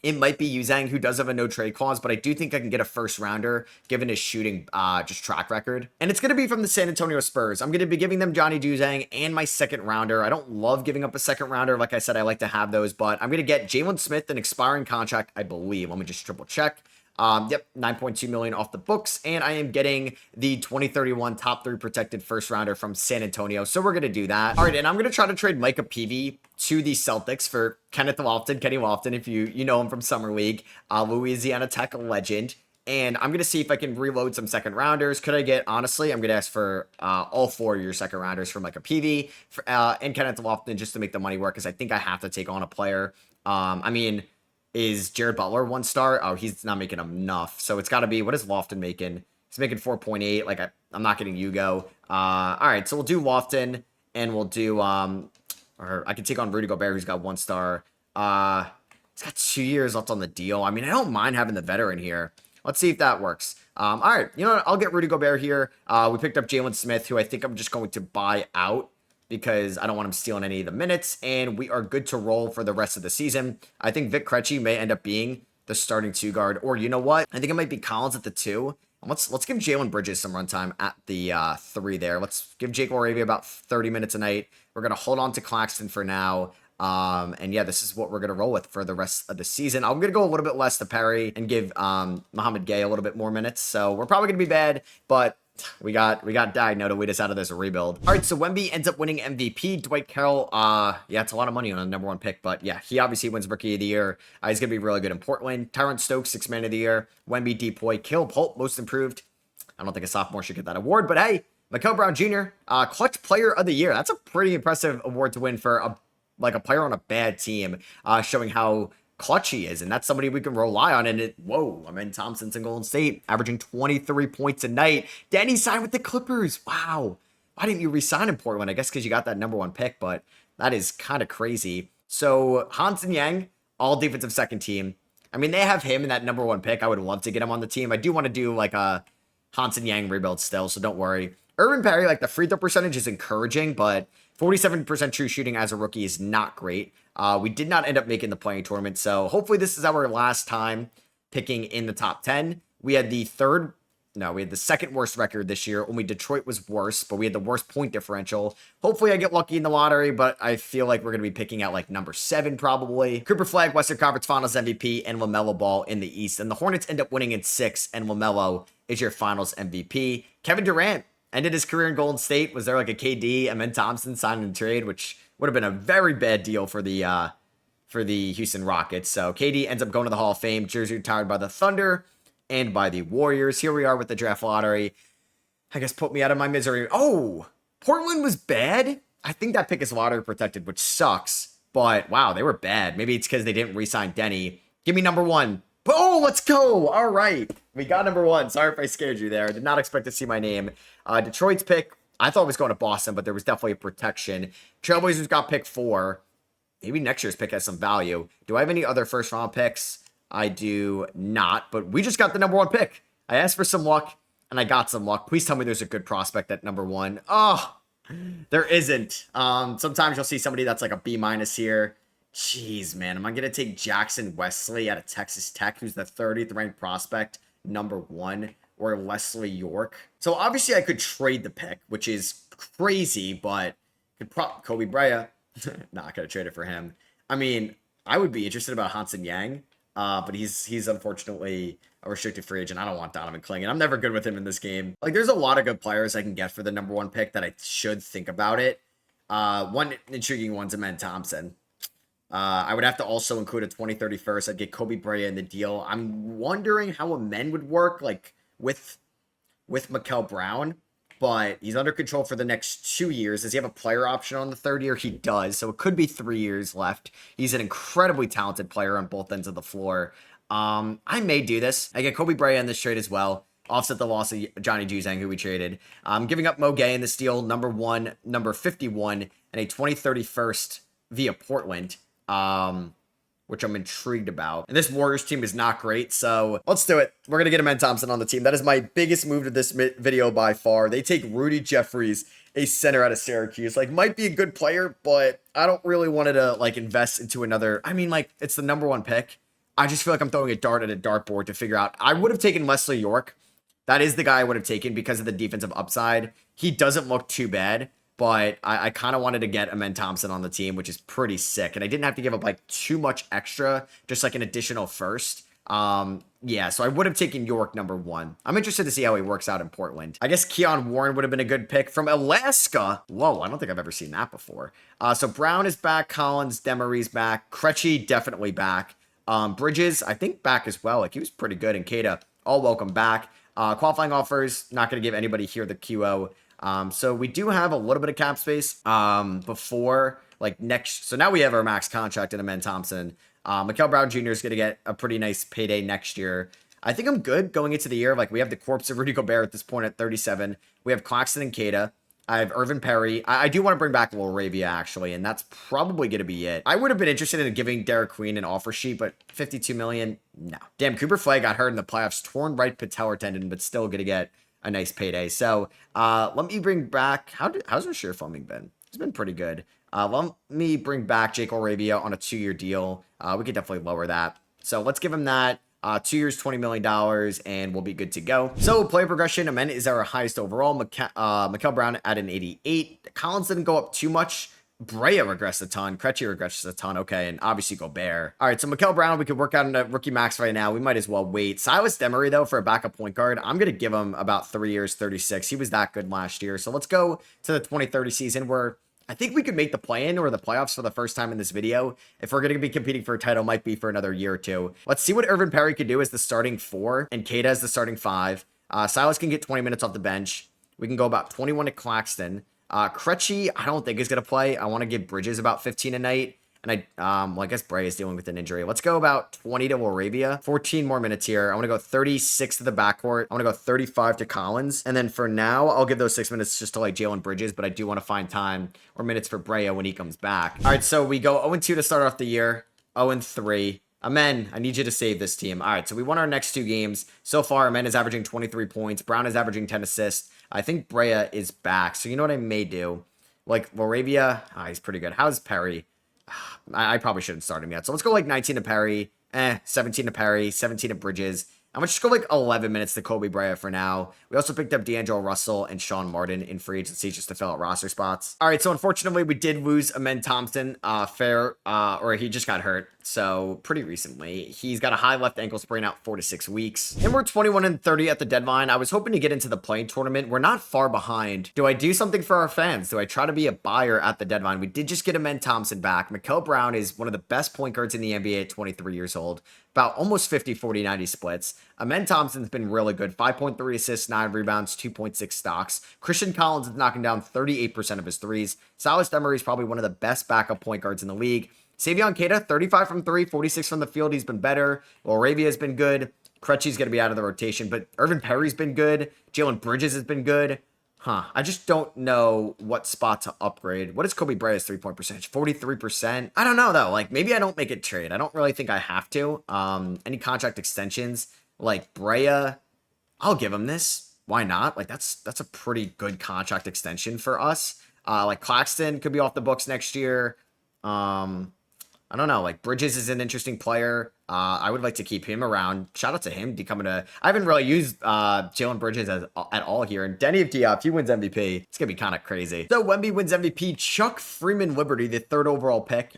It might be Uzang, who does have a no trade clause, but I do think I can get a first rounder given his shooting just track record. And it's going to be from the San Antonio Spurs. I'm going to be giving them Johnny Uzang and my second rounder. I don't love giving up a second rounder. Like I said, I like to have those, but I'm going to get Jalen Smith, an expiring contract, I believe. Let me just triple check. Yep, 9.2 million off the books, and I am getting the 2031 top 3 protected first rounder from San Antonio. So we're gonna do that. All right, and I'm gonna try to trade Micah Peavy to the Celtics for Kenny Lofton, if you know him from Summer League, Louisiana Tech legend. And I'm gonna see if I can reload some second rounders. Could I get, honestly, I'm gonna ask for all 4 of your second rounders for Micah Peavy and Kenneth Lofton just to make the money work, because I think I have to take on a player. I mean, is Jared Butler 1 star? Oh, he's not making enough. So it's got to be, what is Lofton making? He's making 4.8. Like, I'm not getting Hugo. All right, so we'll do Lofton, and we'll do, or I can take on Rudy Gobert, who's got 1 star. He's got 2 years left on the deal. I mean, I don't mind having the veteran here. Let's see if that works. All right, you know what? I'll get Rudy Gobert here. We picked up Jalen Smith, who I think I'm just going to buy out, because I don't want him stealing any of the minutes, and we are good to roll for the rest of the season. I think Vic Krejci may end up being the starting 2 guard, or you know what? I think it might be Collins at the 2. And let's give Jalen Bridges some runtime at the 3 there. Let's give Jake Laravia about 30 minutes a night. We're gonna hold on to Claxton for now. And yeah, this is what we're gonna roll with for the rest of the season. I'm gonna go a little bit less to Perry and give Mohamed Gay a little bit more minutes. So we're probably gonna be bad, but we got Dagno to lead us out of this rebuild. All right, so Wemby ends up winning MVP. Dwight Carroll, yeah, it's a lot of money on a number 1 pick, but yeah, he obviously wins Rookie of the Year. He's gonna be really good in Portland. Tyron Stokes, 6th man of the year. Wemby, Depoy, Caleb Holt, most improved. I don't think a sophomore should get that award, but hey, Mikael Brown Jr., clutch player of the year. That's a pretty impressive award to win for a player on a bad team, showing how clutch he is, and that's somebody we can rely on. And Amen Thompson's in Golden State, averaging 23 points a night. Danny signed with the Clippers. Wow. Why didn't you resign in Portland? I guess because you got that number 1 pick, but that is kind of crazy. So Hansen Yang, all defensive second team. I mean, they have him in that number 1 pick. I would love to get him on the team. I do want to do like a Hansen Yang rebuild still, so don't worry. Irvin Perry, like the free throw percentage is encouraging, but 47% true shooting as a rookie is not great. We did not end up making the playing tournament, so hopefully this is our last time picking in the top 10. We had the second worst record this year. Only Detroit was worse, but we had the worst point differential. Hopefully I get lucky in the lottery, but I feel like we're going to be picking out like number 7 probably. Cooper Flag, Western Conference Finals MVP, and LaMelo Ball in the East. And the Hornets end up winning in 6, and LaMelo is your Finals MVP. Kevin Durant ended his career in Golden State. Was there like a KD, Amen Thompson signed in trade, which would have been a very bad deal for the Houston Rockets. So KD ends up going to the Hall of Fame. Jersey retired by the Thunder and by the Warriors. Here we are with the draft lottery. I guess put me out of my misery. Oh, Portland was bad. I think that pick is lottery protected, which sucks. But wow, they were bad. Maybe it's because they didn't re-sign Denny. Give me number 1. Oh, let's go. All right. We got number 1. Sorry if I scared you there. I did not expect to see my name. Detroit's pick, I thought it was going to Boston, but there was definitely a protection. Trailblazers got pick 4. Maybe next year's pick has some value. Do I have any other first round picks? I do not, but we just got the number 1 pick. I asked for some luck, and I got some luck. Please tell me there's a good prospect at number 1. Oh, there isn't. Sometimes you'll see somebody that's like a B- here. Jeez, man. Am I going to take Jackson Wesley out of Texas Tech, who's the 30th ranked prospect, number 1, or Leslie York? So obviously I could trade the pick, which is crazy, but Kobe Bryant. Not going to trade it for him. I mean, I would be interested about Hansen Yang, but he's unfortunately a restricted free agent. I don't want Donovan Clingan. I'm never good with him in this game. Like, there's a lot of good players I can get for the number 1 pick that I should think about it. One intriguing one's Amen Thompson. I would have to also include a 2031st. I'd get Kobe Bryant in the deal. I'm wondering how Amen would work, like with Mikel Brown. But he's under control for the next 2 years. Does he have a player option on the 3rd year? He does. So it could be 3 years left. He's an incredibly talented player on both ends of the floor. I may do this. I get Kobe Bryant in this trade as well. Offset the loss of Johnny Juzang, who we traded. Giving up Mo Gay in this deal, number 1, number 51, and a 2031st via Portland. Which I'm intrigued about. And this Warriors team is not great, so let's do it. We're going to get Amen Thompson on the team. That is my biggest move to this video by far. They take Rudy Jeffries, a center out of Syracuse. Like, might be a good player, but I don't really want to, like, invest into another. I mean, like, it's the number 1 pick. I just feel like I'm throwing a dart at a dartboard to figure out. I would have taken Leslie York. That is the guy I would have taken because of the defensive upside. He doesn't look too bad. But I kind of wanted to get Amen Thompson on the team, which is pretty sick. And I didn't have to give up like too much extra, just like an additional first. Yeah, so I would have taken York number 1. I'm interested to see how he works out in Portland. I guess Keon Warren would have been a good pick from Alaska. Whoa, I don't think I've ever seen that before. So Brown is back, Collins, Demery's back, Krejci definitely back. Bridges, I think back as well. Like, he was pretty good. And Kata, all welcome back. Qualifying offers, not going to give anybody here the QO. So we do have a little bit of cap space before like next. So now we have our max contract in Amen Thompson. Mikel Brown Jr. is going to get a pretty nice payday next year. I think I'm good going into the year. Like, we have the corpse of Rudy Gobert at this point at 37. We have Claxton and Kata. I have Irvin Perry. I do want to bring back Laravia, actually, and that's probably going to be it. I would have been interested in giving Derek Queen an offer sheet, but $52 million, no. Damn, Cooper Flagg got hurt in the playoffs, torn right patellar tendon, but still going to get a nice payday. So let me bring back, how's Rasheer Fleming been? He's been pretty good. Let me bring back Jake Laravia on a 2-year deal. We could definitely lower that. So let's give him that. 2 years, $20 million, and we'll be good to go. So player progression, Amen is our highest overall. Mikel Brown at an 88. Collins didn't go up too much. Brea regressed a ton. Krejci regressed a ton. Okay, and obviously Gobert. All right, so Mikel Brown, we could work out in a rookie max right now. We might as well wait. Silas Demery, though, for a backup point guard, I'm going to give him about 3 years, 36. He was that good last year. So let's go to the 2030 season where I think we could make the play-in or the playoffs for the first time in this video. If we're going to be competing for a title, might be for another year or two. Let's see what Irvin Perry could do as the starting 4 and Kata as the starting 5. Silas can get 20 minutes off the bench. We can go about 21 to Claxton. Krejci, I don't think is going to play. I want to give Bridges about 15 a night. And well, I guess Bray is dealing with an injury. Let's go about 20 to Arabia. 14 more minutes here. I want to go 36 to the backcourt. I want to go 35 to Collins. And then for now, I'll give those 6 minutes just to like Jalen Bridges, but I do want to find time or minutes for Brea when he comes back. All right, so we go 0-2 to start off the year. 0-3. Amen, I need you to save this team. All right, so we won our next 2 games. So far, Amen is averaging 23 points. Brown is averaging 10 assists. I think Brea is back. So you know what I may do? Like, Arabia, he's pretty good. How's Perry? I probably shouldn't start him yet. So let's go like 19 to Perry. 17 to Perry. 17 to Bridges. I'm going to just go like 11 minutes to Kobe Brea for now. We also picked up D'Angelo Russell and Sean Martin in free agency just to fill out roster spots. All right, so unfortunately, we did lose Amen Thompson. Or he just got hurt. So pretty recently, he's got a high left ankle sprain out 4 to 6 weeks. And we're 21-30 at the deadline. I was hoping to get into the playing tournament. We're not far behind. Do I do something for our fans? Do I try to be a buyer at the deadline? We did just get Amen Thompson back. Mikael Brown is one of the best point guards in the NBA at 23 years old. About almost 50, 40, 90 splits. Amen Thompson's been really good. 5.3 assists, 9 rebounds, 2.6 stocks. Christian Collins is knocking down 38% of his threes. Silas Demery is probably one of the best backup point guards in the league. Savion Keita, 35 from 3, 46 from the field. He's been better. Arabia has been good. Krejci's going to be out of the rotation, but Irvin Perry's been good. Jalen Bridges has been good. I just don't know what spot to upgrade. What is Kobe Brea's 3-point percentage? 43%? I don't know, though. Like, maybe I don't make a trade. I don't really think I have to. Any contract extensions, like Brea, I'll give him this. Why not? Like, that's a pretty good contract extension for us. Like, Claxton could be off the books next year. I don't know, like Bridges is an interesting player. I would like to keep him around. Shout out to him becoming I haven't really used Jalen Bridges at all here. And Denny Diop, he wins MVP. It's going to be kind of crazy. So Wemby wins MVP. Chuck Freeman Liberty, the 3rd overall pick,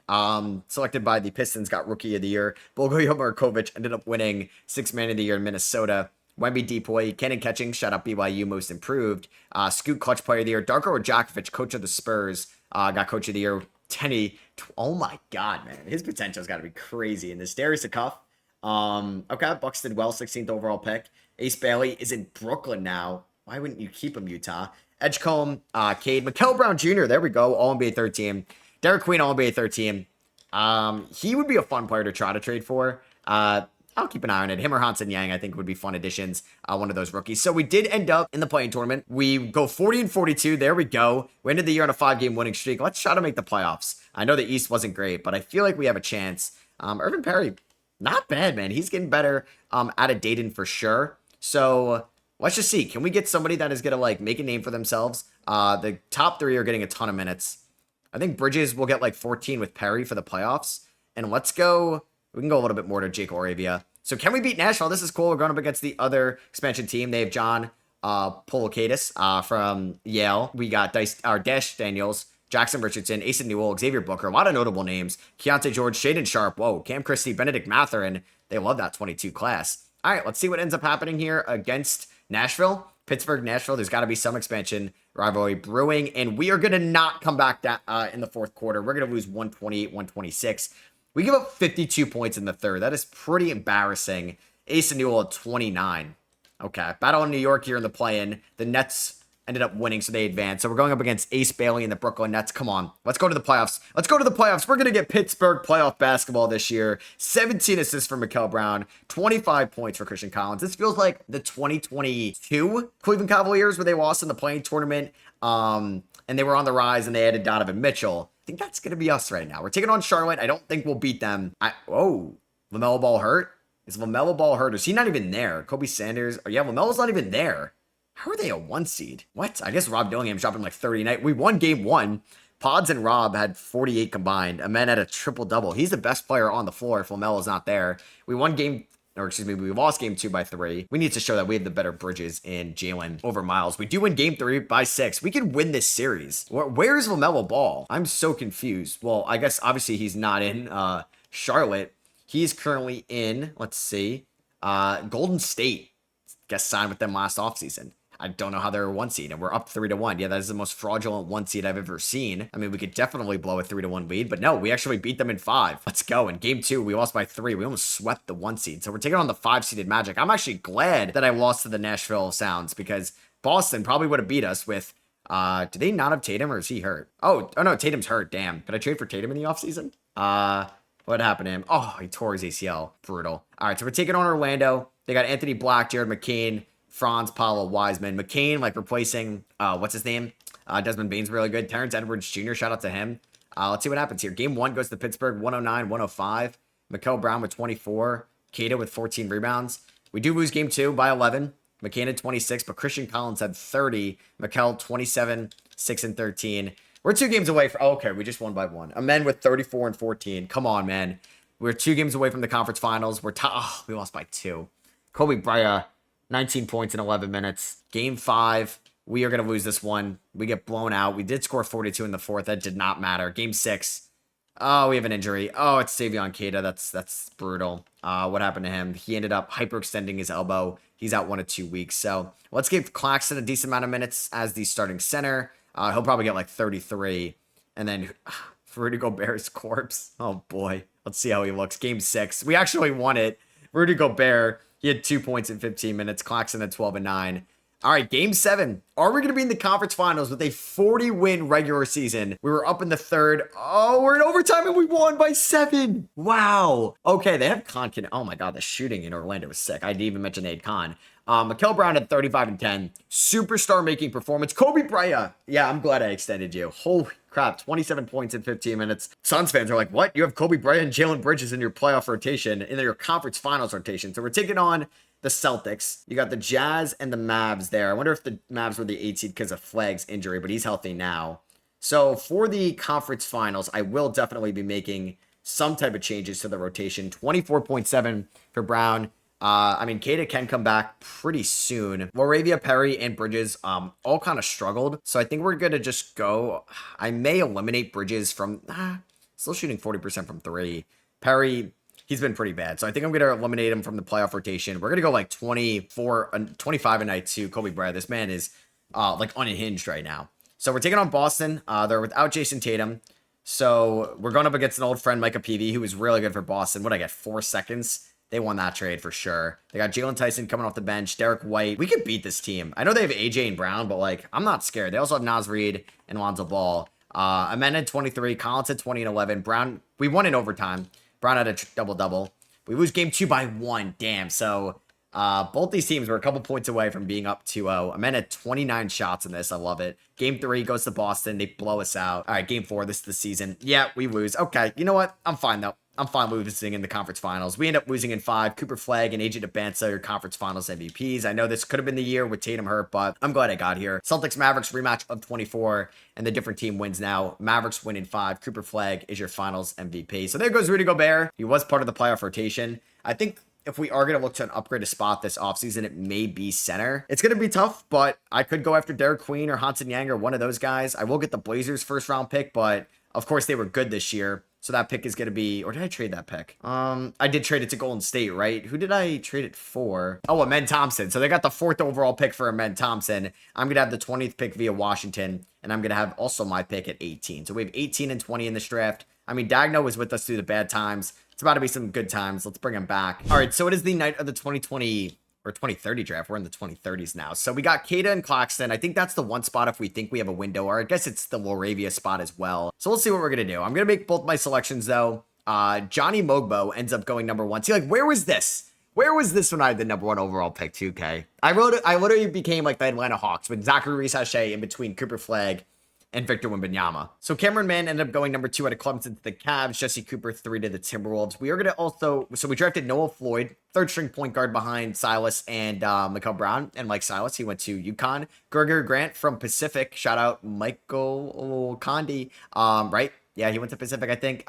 selected by the Pistons, got Rookie of the Year. Bogoje Markovic ended up winning 6th Man of the Year in Minnesota. Wemby Depoy, Cannon Catching, shout out BYU, Most Improved. Scoot Clutch Player of the Year. Darko Rajakovic, Coach of the Spurs, got Coach of the Year. Tenny, oh my God, man, his potential's got to be crazy. And this Darius a Cuff, okay, Bucks did well, 16th overall pick. Ace Bailey is in Brooklyn now. Why wouldn't you keep him, Utah? Edgecombe, Cade, Mikael Brown Jr., there we go, All-NBA 3rd team. Derek Queen, All-NBA 3rd team. He would be a fun player to try to trade for. I'll keep an eye on it. Him or Hansen Yang, I think, would be fun additions. One of those rookies. So we did end up in the playing tournament. We go 40-42. There we go. We ended the year on a 5-game winning streak. Let's try to make the playoffs. I know the East wasn't great, but I feel like we have a chance. Irvin Perry, not bad, man. He's getting better out of Dayton for sure. So let's just see. Can we get somebody that is going to like make a name for themselves? The top 3 are getting a ton of minutes. I think Bridges will get like 14 with Perry for the playoffs. And let's go. We can go a little bit more to Jake Arabia. So can we beat Nashville? This is cool. We're going up against the other expansion team. They have John Polokadis from Yale. We got Dash Daniels, Jackson Richardson, Asen Newell, Xavier Booker. A lot of notable names. Keontae George, Shaden Sharp. Whoa, Cam Christie, Benedict Mathurin. They love that 22 class. All right, let's see what ends up happening here against Nashville. Pittsburgh, Nashville. There's got to be some expansion rivalry brewing. And we are going to not come back in the 4th quarter. We're going to lose 128-126. We give up 52 points in the 3rd. That is pretty embarrassing. Ace and Newell at 29. Okay. Battle in New York here in the play-in. The Nets ended up winning, so they advanced. So we're going up against Ace Bailey and the Brooklyn Nets. Come on. Let's go to the playoffs. Let's go to the playoffs. We're going to get Pittsburgh playoff basketball this year. 17 assists for Mikael Brown. 25 points for Christian Collins. This feels like the 2022 Cleveland Cavaliers where they lost in the playing tournament. And they were on the rise and they added Donovan Mitchell. I think that's going to be us right now. We're taking on Charlotte. I don't think we'll beat them. LaMelo Ball hurt? Is LaMelo Ball hurt? Is he not even there? Kobe Sanders? Oh, yeah, LaMelo's not even there. How are they a 1 seed? What? I guess Rob Dillingham's dropping like 30 night. We won game 1. Pods and Rob had 48 combined. Amen had a triple-double. He's the best player on the floor if LaMelo's not there. We lost game 2 by 3. We need to show that we have the better Bridges in Jalen over Miles. We do win game 3 by 6. We could win this series. Where is LaMelo Ball? I'm so confused. Well, I guess obviously he's not in Charlotte. He's currently in, let's see, Golden State. Guess signed with them last offseason. I don't know how they're a 1 seed, and we're up 3-1. Yeah, that is the most fraudulent 1 seed I've ever seen. I mean, we could definitely blow a 3-1 lead, but no, we actually beat them in 5. Let's go. In game 2, we lost by 3. We almost swept the 1 seed. So we're taking on the 5-seeded Magic. I'm actually glad that I lost to the Nashville Sounds because Boston probably would have beat us with Do they not have Tatum or is he hurt? Oh no, Tatum's hurt. Damn. Could I trade for Tatum in the offseason? What happened to him? Oh, he tore his ACL. Brutal. All right, so we're taking on Orlando. They got Anthony Black, Jared McCain, Franz, Paolo, Wiseman. McCain, like replacing, what's his name? Desmond Bane's really good. Terrence Edwards Jr., shout out to him. Let's see what happens here. Game 1 goes to Pittsburgh, 109-105. Mikael Brown with 24. Kata with 14 rebounds. We do lose game 2 by 11. McCain had 26, but Christian Collins had 30. Mikael 27, 6 and 13. We're 2 games away from... Oh, okay, we just won by 1. Amen with 34 and 14. Come on, man. We're 2 games away from the conference finals. We lost by 2. Kobe Bryant, 19 points in 11 minutes. Game 5, we are going to lose this one. We get blown out. We did score 42 in the 4th. That did not matter. Game 6. Oh, we have an injury. Oh, it's Savion Kata. That's brutal. What happened to him? He ended up hyperextending his elbow. He's out 1 to 2 weeks. So let's give Claxton a decent amount of minutes as the starting center. He'll probably get like 33. And then Rudy Gobert's corpse. Oh, boy. Let's see how he looks. Game 6. We actually won it. Rudy Gobert, he had 2 points in 15 minutes. Claxton had 12 and 9. All right, game 7. Are we going to be in the conference finals with a 40-win regular season? We were up in the 3rd. Oh, we're in overtime and we won by 7. Wow. Okay, they have Khan. Oh my God, the shooting in Orlando was sick. I didn't even mention they had Khan. Mikael Brown had 35 and 10. Superstar making performance. Kobe Bryant. Yeah, I'm glad I extended you. Holy crap, 27 points in 15 minutes. Suns fans are like, what? You have Kobe Bryant and Jalen Bridges in your playoff rotation, in your conference finals rotation. So we're taking on the Celtics. You got the Jazz and the Mavs there. I wonder if the Mavs were the 8 seed because of Flagg's injury, but he's healthy now. So for the conference finals, I will definitely be making some type of changes to the rotation. 24.7 for Brown. Kata can come back pretty soon. Laravia, Perry, and Bridges all kind of struggled. So I think we're going to just go. I may eliminate Bridges from... still shooting 40% from 3. Perry... He's been pretty bad. So I think I'm going to eliminate him from the playoff rotation. We're going to go like 25 a night to Kobe Bryant. This man is like unhinged right now. So we're taking on Boston. They're without Jason Tatum. So we're going up against an old friend, Micah Peavy, who was really good for Boston. What I get, 4 seconds? They won that trade for sure. They got Jalen Tyson coming off the bench. Derek White. We could beat this team. I know they have AJ and Brown, but like I'm not scared. They also have Naz Reid and Lonzo Ball. Amanda had 23. Collins had 20 and 11. Brown, we won in overtime. Brown had a double-double. We lose game 2 by 1. Damn. So both these teams were a couple points away from being up 2-0. Amanda had 29 shots in this. I love it. Game 3 goes to Boston. They blow us out. All right, game 4. This is the season. Yeah, we lose. Okay, you know what? I'm fine, though. I'm fine losing in the conference finals. We end up losing in 5. Cooper Flagg and AJ DeBanza are conference finals MVPs. I know this could have been the year with Tatum hurt, but I'm glad I got here. Celtics Mavericks rematch of 24, and the different team wins now. Mavericks win in 5. Cooper Flagg is your finals MVP. So there goes Rudy Gobert. He was part of the playoff rotation. I think if we are going to look to an upgraded spot this offseason, it may be center. It's going to be tough, but I could go after Derek Queen or Hanson Yang or one of those guys. I will get the Blazers first round pick, but of course they were good this year. So that pick is going to be, or did I trade that pick? I did trade it to Golden State, right? Who did I trade it for? Oh, Amen Thompson. So they got the 4th overall pick for Amen Thompson. I'm going to have the 20th pick via Washington, and I'm going to have also my pick at 18. So we have 18 and 20 in this draft. Dagno was with us through the bad times. It's about to be some good times. Let's bring him back. All right, so it is the night of the 2020 or 2030 draft. We're in the 2030s now. So we got Kata and Claxton. I think that's the one spot if we think we have a window, or I guess it's the Laravia spot as well. So we'll see what we're going to do. I'm going to make both my selections though. Johnny Mogbo ends up going number 1. See, like, where was this? Where was this when I had the number 1 overall pick, 2K? I literally became like the Atlanta Hawks with Zachary Reese-Hache in between Cooper Flagg and Victor Wembanyama. So Cameron Mann ended up going number 2 out of Clemson to the Cavs. Jesse Cooper 3 to the Timberwolves. We are going to also, so we drafted Noah Floyd, 3rd string point guard behind Silas and Mikael Brown and Mike Silas. He went to UConn. Gregory Grant from Pacific. Shout out Michael Condi. Right? Yeah, he went to Pacific, I think.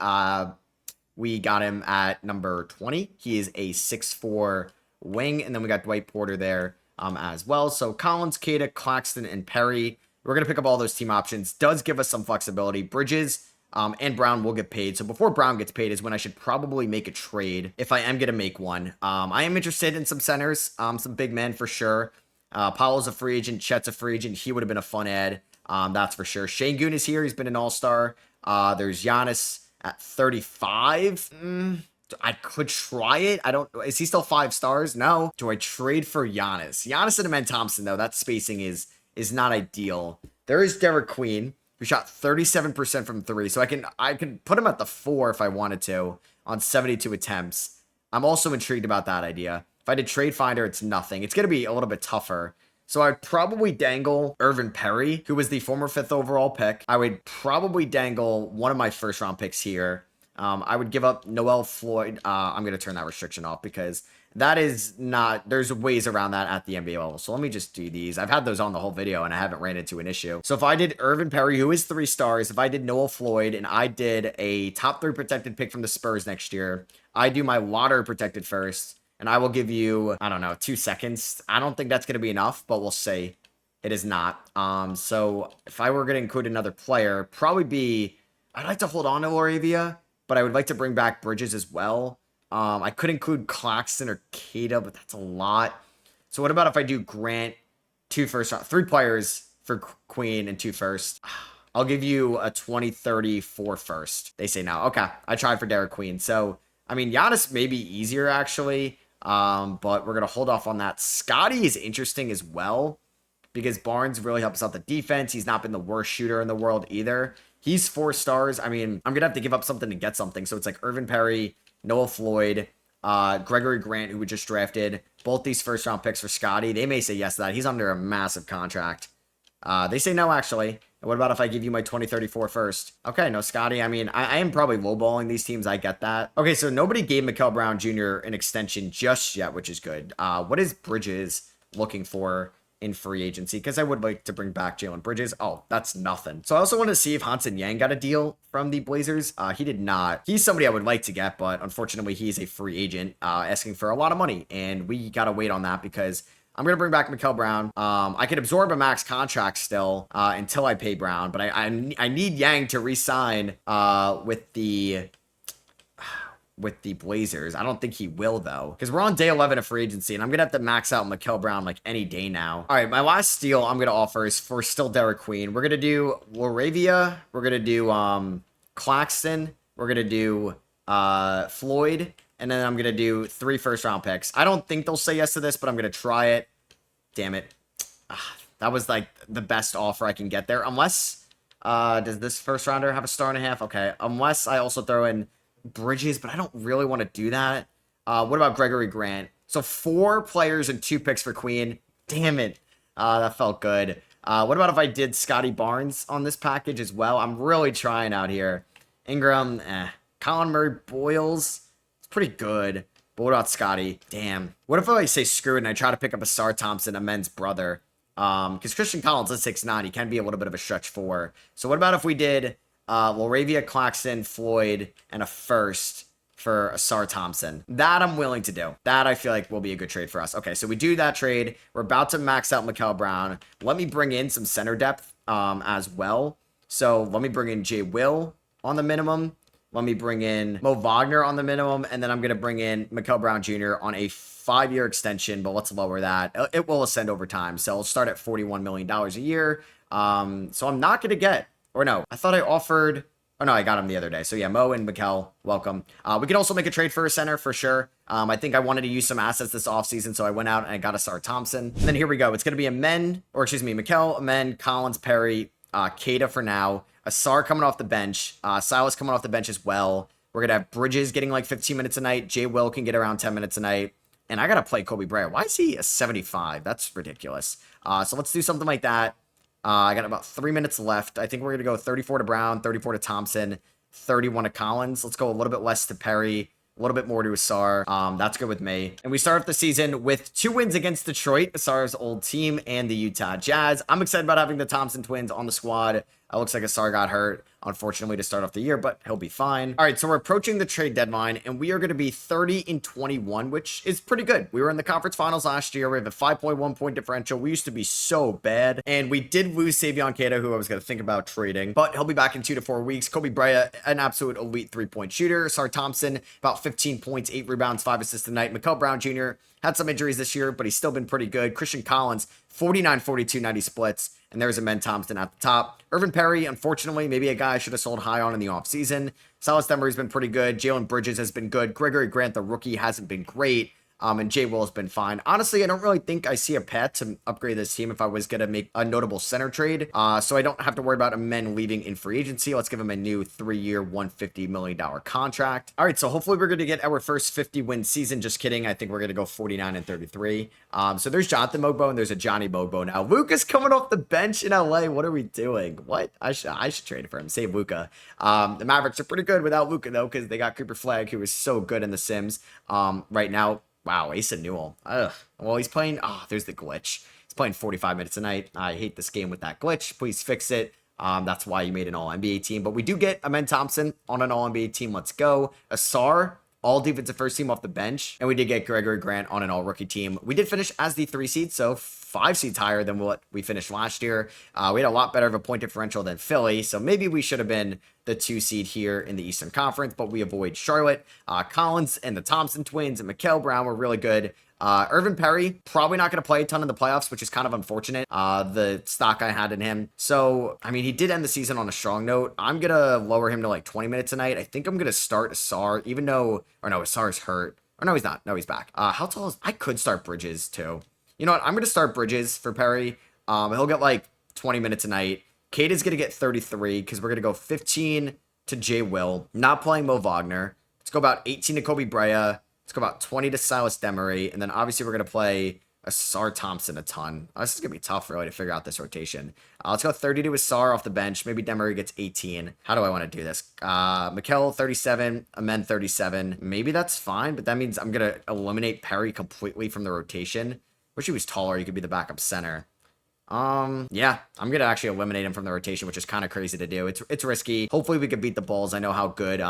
We got him at number 20. He is a 6'4" wing. And then we got Dwight Porter there as well. So Collins, Kata, Claxton, and Perry. We're going to pick up all those team options. Does give us some flexibility. Bridges and Brown will get paid. So before Brown gets paid is when I should probably make a trade if I am going to make one. I am interested in some centers, some big men for sure. Paolo's a free agent. Chet's a free agent. He would have been a fun ad. That's for sure. Şengün is here. He's been an all-star. There's Giannis at 35. I could try it. I don't... Is he still 5 stars? No. Do I trade for Giannis? Giannis and Amen Thompson, though, that spacing is not ideal. There is Derek Queen, who shot 37% from three. So I can put him at the 4 if I wanted to on 72 attempts. I'm also intrigued about that idea. If I did Trade Finder, it's nothing. It's going to be a little bit tougher. So I'd probably dangle Irvin Perry, who was the former 5th overall pick. I would probably dangle one of my first round picks here. I would give up Noel Floyd. I'm going to turn that restriction off because that is not, there's ways around that at the NBA level. So let me just do these. I've had those on the whole video and I haven't ran into an issue. So if I did Irvin Perry, who is 3 stars, if I did Noel Floyd and I did a top 3 protected pick from the Spurs next year, I do my lottery protected first and I will give you, I don't know, 2 seconds. I don't think that's going to be enough, but we'll see. It is not. So if I were going to include another player, probably be, I'd like to hold on to Laravia, but I would like to bring back Bridges as well. I could include Claxton or Kada, but that's a lot. So what about if I do Grant, 2 first round, 3 players for Queen and 2 first? I'll give you a 2034 first. They say no. Okay, I tried for Derek Queen. So, I mean, Giannis may be easier actually, but we're going to hold off on that. Scotty is interesting as well because Barnes really helps out the defense. He's not been the worst shooter in the world either. He's 4 stars. I mean, I'm going to have to give up something to get something. So it's like Irvin Perry, Noah Floyd, Gregory Grant, who we just drafted. Both these first round picks for Scotty. They may say yes to that. He's under a massive contract. They say no, actually. And what about if I give you my 2034 first? Okay, no, Scotty. I mean, I am probably lowballing these teams. I get that. Okay, so nobody gave Mikal Brown Jr. an extension just yet, which is good. What is Bridges looking for in free agency? Because I would like to bring back Jalen Bridges. Oh, that's nothing. So I also want to see if Hansen Yang got a deal from the Blazers. He did not. He's somebody I would like to get, but unfortunately he's a free agent asking for a lot of money, and we got to wait on that because I'm going to bring back Mikal Brown. I could absorb a max contract still until I pay Brown, but I need Yang to re-sign with the Blazers. I don't think he will, though, because we're on day 11 of free agency, and I'm going to have to max out Mikal Brown like any day now. All right, my last steal I'm going to offer is for still Derek Queen. We're going to do Laravia. We're going to do Claxton. We're going to do Floyd. And then I'm going to do 3 first-round picks. I don't think they'll say yes to this, but I'm going to try it. Damn it. That was like the best offer I can get there. Unless, does this first-rounder have a 1.5 stars? Okay. Unless I also throw in Bridges, but I don't really want to do that. What about Gregory Grant? So 4 players and 2 picks for Queen. Damn it. That felt good. What about if I did Scotty Barnes on this package as well? I'm really trying out here. Ingram, Colin Murray Boyles. Pretty good. But what about Scotty? Damn. What if I say screw it and I try to pick up a Sar Thompson, a men's brother? Because Christian Collins is 6'9". He can be a little bit of a stretch 4. So what about if we did Laravia, Claxton, Floyd, and a first for a Sar Thompson? That I'm willing to do. That I feel like will be a good trade for us. Okay, so we do that trade. We're about to max out Mikal Brown. Let me bring in some center depth as well. So let me bring in Jay Will on the minimum. Let me bring in Mo Wagner on the minimum, and then I'm going to bring in Mikal Brown Jr. on a 5-year extension, but let's lower that. It will ascend over time, so I'll start at $41 million a year. So I'm not going to get, or no, I thought I offered, oh no, I got him the other day. So yeah, Mo and Mikal, welcome. We could also make a trade for a center for sure. I think I wanted to use some assets this offseason, so I went out and I got a Sar Thompson. And then here we go. It's going to be Mikal, Amen, Collins, Perry, Kada for now. Asar coming off the bench. Silas coming off the bench as well. We're going to have Bridges getting like 15 minutes a night. Jay Will can get around 10 minutes a night. And I got to play Kobe Bryant. Why is he a 75? That's ridiculous. So let's do something like that. I got about 3 minutes left. I think we're going to go 34 to Brown, 34 to Thompson, 31 to Collins. Let's go a little bit less to Perry, a little bit more to Asar. That's good with me. And we start off the season with 2 wins against Detroit, Asar's old team, and the Utah Jazz. I'm excited about having the Thompson twins on the squad. Looks like Asar got hurt, unfortunately, to start off the year, but he'll be fine. All right, so we're approaching the trade deadline, and we are going to be 30-21, which is pretty good. We were in the conference finals last year. We have a 5.1 point differential. We used to be so bad, and we did lose Savion Kada, who I was going to think about trading, but he'll be back in 2 to 4 weeks. Kobe Bryant, an absolute elite 3-point shooter. Sar Thompson, about 15 points, 8 rebounds, 5 assists a night. Mikal Brown Jr. had some injuries this year, but he's still been pretty good. Christian Collins, 49, 42, 90 splits. And there's Amen Thompson at the top. Irvin Perry, unfortunately, maybe a guy I should have sold high on in the offseason. Silas Demery's been pretty good. Jalen Bridges has been good. Gregory Grant, the rookie, hasn't been great. And Jay Will has been fine. Honestly, I don't really think I see a path to upgrade this team if I was going to make a notable center trade. So I don't have to worry about Amen leaving in free agency. Let's give him a new 3-year, $150 million contract. All right, so hopefully we're going to get our first 50-win season. Just kidding. I think we're going to go 49-33. So there's Jonathan Mogbo and there's a Johnny Mogbo now. Luka's coming off the bench in LA. What are we doing? What? I should trade for him. Save Luka. The Mavericks are pretty good without Luka, though, because they got Cooper Flag, who is so good in The Sims right now. Wow, Asa Newell. Ugh. Well, he's playing... Oh, there's the glitch. He's playing 45 minutes a night. I hate this game with that glitch. Please fix it. That's why you made an All-NBA team. But we do get Amen Thompson on an All-NBA team. Let's go. Asar, all defensive first team off the bench. And we did get Gregory Grant on an all-rookie team. We did finish as the 3 seed, so 5 seeds higher than what we finished last year. We had a lot better of a point differential than Philly, so maybe we should have been the 2 seed here in the Eastern Conference, but we avoid Charlotte. Collins and the Thompson twins and Mikael Brown were really good. Irvin Perry, probably not going to play a ton in the playoffs, which is kind of unfortunate, the stock I had in him. So, I mean, he did end the season on a strong note. I'm going to lower him to like 20 minutes a night. I think I'm going to start Asar, even though, or no, Asar's hurt. Or no, he's not. No, he's back. How tall is, I could start Bridges too. You know what? I'm going to start Bridges for Perry. He'll get like 20 minutes a night. Kate is going to get 33 because we're going to go 15 to Jay Will. Not playing Mo Wagner. Let's go about 18 to Kobe Brea. Let's go about 20 to Silas Demery. And then obviously we're going to play Asar Thompson a ton. This is going to be tough really to figure out this rotation. Let's go 30 to Asar off the bench. Maybe Demery gets 18. How do I want to do this? Mikael 37, Amen 37. Maybe that's fine, but that means I'm going to eliminate Perry completely from the rotation. Wish he was taller. He could be the backup center. Yeah, I'm gonna actually eliminate him from the rotation, which is kind of crazy to do. It's risky. Hopefully we can beat the Bulls. I know how good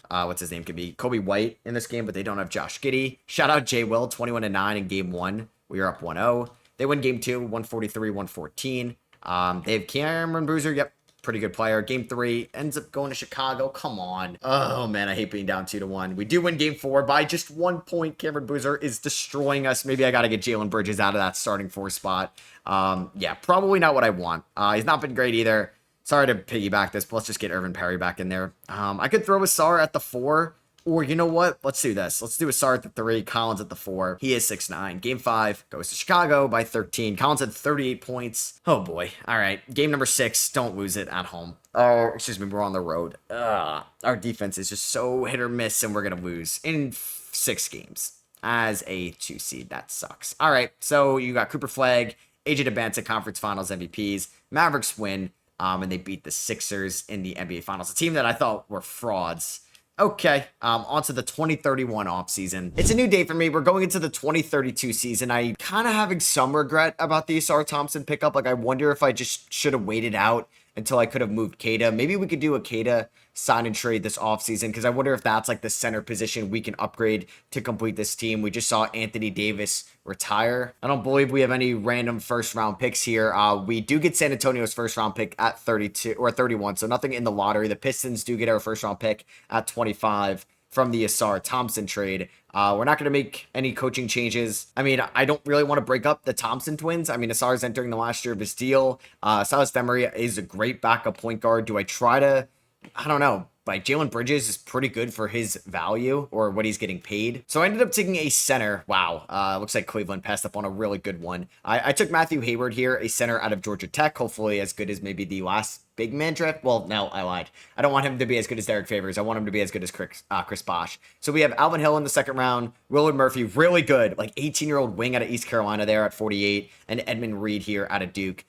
what's his name could be. Kobe White in this game, but they don't have Josh Giddey. Shout out Jay Will, 21-9 in game 1. We are up 1-0. They win game 2, 143-114. They have Cameron Boozer. Yep. Pretty good player. Game 3 ends up going to Chicago. Come on. Oh, man, I hate being down 2-1. We do win game 4 by just 1 point. Cameron Boozer is destroying us. Maybe I got to get Jalen Bridges out of that starting 4 spot. Yeah, probably not what I want. He's not been great either. Sorry to piggyback this, but let's just get Irvin Perry back in there. I could throw Asar at the 4. Or you know what? Let's do this. Let's do Asar at the 3, Collins at the 4. He is 6'9". Game 5 goes to Chicago by 13. Collins had 38 points. Oh boy. All right. Game number 6. Don't lose it at home. Oh, excuse me. We're on the road. Our defense is just so hit or miss, and we're going to lose in 6 games as a 2 seed. That sucks. All right. So you got Cooper Flag, AJ Debance, Conference Finals MVPs. Mavericks win, and they beat the Sixers in the NBA Finals. A team that I thought were frauds. Okay, on to the 2031 offseason. It's a new day for me. We're going into the 2032 season. I kind of having some regret about the Asar Thompson pickup. Like, I wonder if I just should have waited out until I could have moved Keita. Maybe we could do a Keita sign and trade this offseason, because I wonder if that's like the center position we can upgrade to complete this team. We just saw Anthony Davis retire. I don't believe we have any random first round picks here. We do get San Antonio's first round pick at 32 or 31, so nothing in the lottery. The Pistons do get our first round pick at 25 from the Asar Thompson trade. We're not going to make any coaching changes. I mean, I don't really want to break up the Thompson twins. I mean, Asar's entering the last year of his deal. Silas Demery is a great backup point guard. Do I try to, I don't know. Like, Jalen Bridges is pretty good for his value or what he's getting paid. So I ended up taking a center. Wow. Looks like Cleveland passed up on a really good one. I took Matthew Hayward here, a center out of Georgia Tech. Hopefully as good as maybe the last big man draft. Well, no, I lied. I don't want him to be as good as Derek Favors. I want him to be as good as Chris Bosh. So we have Alvin Hill in the second round. Willard Murphy, really good. Like 18-year-old wing out of East Carolina there at 48. And Edmund Reed here out of Duke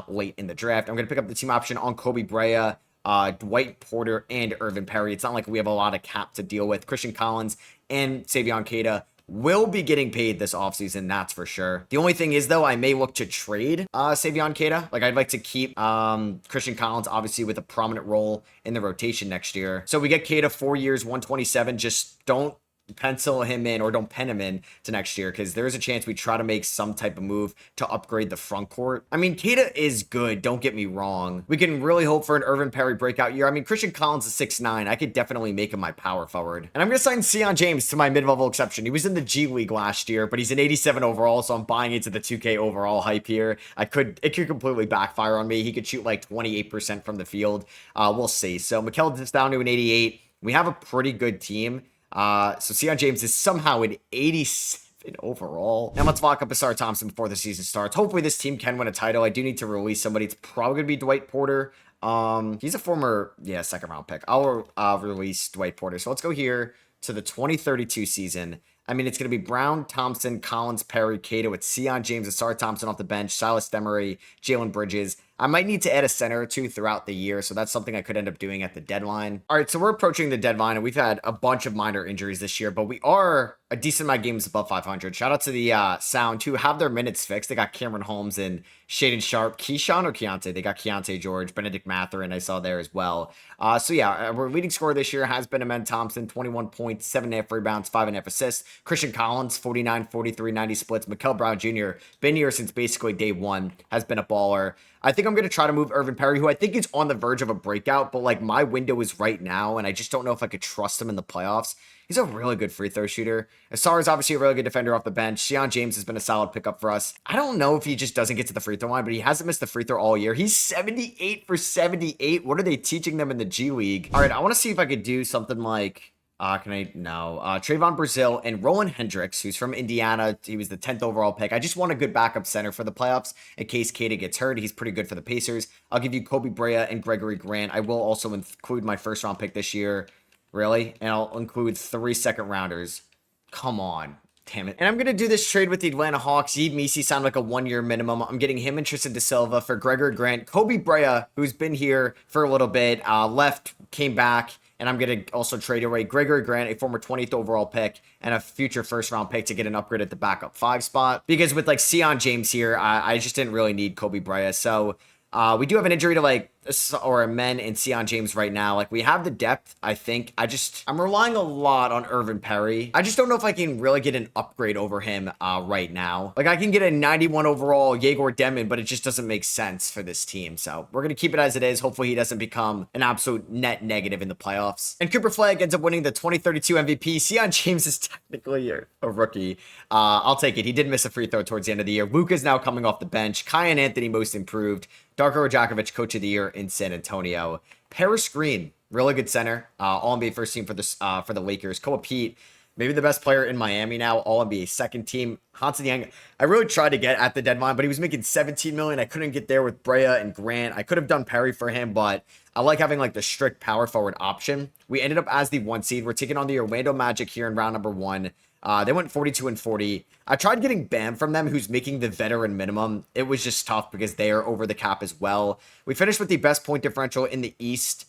late in the draft. I'm going to pick up the team option on Kobe Brea, Dwight Porter, and Irvin Perry. It's not like we have a lot of cap to deal with. Christian Collins and Savion Keita will be getting paid this offseason, that's for sure. The only thing is, though, I may look to trade Savion Keita. Like, I'd like to keep Christian Collins, obviously, with a prominent role in the rotation next year. So we get Keita 4 years, 127. Just don't pencil him in or don't pen him in to next year, because there's a chance we try to make some type of move to upgrade the front court. I mean, Keita is good, don't get me wrong. We can really hope for an Irvin Perry breakout year. I mean, Christian Collins is 6'9". I could definitely make him my power forward. And I'm going to sign Sion James to my mid-level exception. He was in the G League last year, but he's an 87 overall, so I'm buying into the 2K overall hype here. It could completely backfire on me. He could shoot like 28% from the field. We'll see. So Mikal is down to an 88. We have a pretty good team. So Sion James is somehow an 87. in overall. Now let's lock up Asar Thompson before the season starts. Hopefully this team can win a title. I do need to release somebody. It's probably gonna be Dwight Porter. He's a former, second round pick. I'll release Dwight Porter. So let's go here to the 2032 season. I mean, it's going to be Brown, Thompson, Collins, Perry, Cato with Sion James, Asar Thompson off the bench, Silas Demery, Jalen Bridges. I might need to add a center or two throughout the year, so that's something I could end up doing at the deadline. All right, so we're approaching the deadline, and we've had a bunch of minor injuries this year, but we are a decent amount of games above 500. Shout out to the Sound, who have their minutes fixed. They got Cameron Holmes and Shaden Sharp. Keyshawn or Keontae? They got Keontae George, Benedict Mathurin I saw there as well. So yeah, our leading scorer this year has been Amen Thompson, 21 points, 7.5 rebounds, 5.5 assists. Christian Collins, 49, 43, 90 splits. Mikael Brown Jr., been here since basically day one, has been a baller. I think I'm going to try to move Irvin Perry, who I think is on the verge of a breakout, but like my window is right now, and I just don't know if I could trust him in the playoffs. He's a really good free throw shooter. Asar is obviously a really good defender off the bench. Sion James has been a solid pickup for us. I don't know if he just doesn't get to the free throw line, but he hasn't missed the free throw all year. He's 78 for 78. What are they teaching them in the G League? All right, I want to see if I could do something like... Trayvon Brazil and Roland Hendricks, who's from Indiana. He was the 10th overall pick. I just want a good backup center for the playoffs in case Kata gets hurt. He's pretty good for the Pacers. I'll give you Kobe Brea and Gregory Grant. I will also include my first round pick this year. Really? And I'll include 3 second rounders. Come on. Damn it. And I'm going to do this trade with the Atlanta Hawks. Yves Missi signed like a 1-year minimum. I'm getting him and Tristan De Silva for Gregory Grant. Kobe Brea, who's been here for a little bit, left, came back. And I'm going to also trade away Gregory Grant, a former 20th overall pick, and a future first-round pick to get an upgrade at the backup 5 spot. Because with, like, Sion James here, I just didn't really need Kobe Brea. So we do have an injury to, like, or Amen and Sion James right now. Like, we have the depth, I think. I'm relying a lot on Irvin Perry. I just don't know if I can really get an upgrade over him right now. Like, I can get a 91 overall Yegor Demon, but it just doesn't make sense for this team. So we're going to keep it as it is. Hopefully he doesn't become an absolute net negative in the playoffs. And Cooper Flagg ends up winning the 2032 MVP. Sion James is technically a rookie. I'll take it. He did miss a free throw towards the end of the year. Luka's now coming off the bench. Kiyan Anthony most improved. Darko Rajakovic, coach of the year in San Antonio. Paris Green, really good center. All-NBA first team for the Lakers. Koa Pete, maybe the best player in Miami now. All-NBA second team. Hanson Yang, I really tried to get at the deadline, but he was making $17 million. I couldn't get there with Brea and Grant. I could have done Perry for him, but I like having like the strict power forward option. We ended up as the 1 seed. We're taking on the Orlando Magic here in round number 1. They went 42 and 40. I tried getting Bam from them, who's making the veteran minimum. It was just tough because they are over the cap as well. We finished with the best point differential in the East,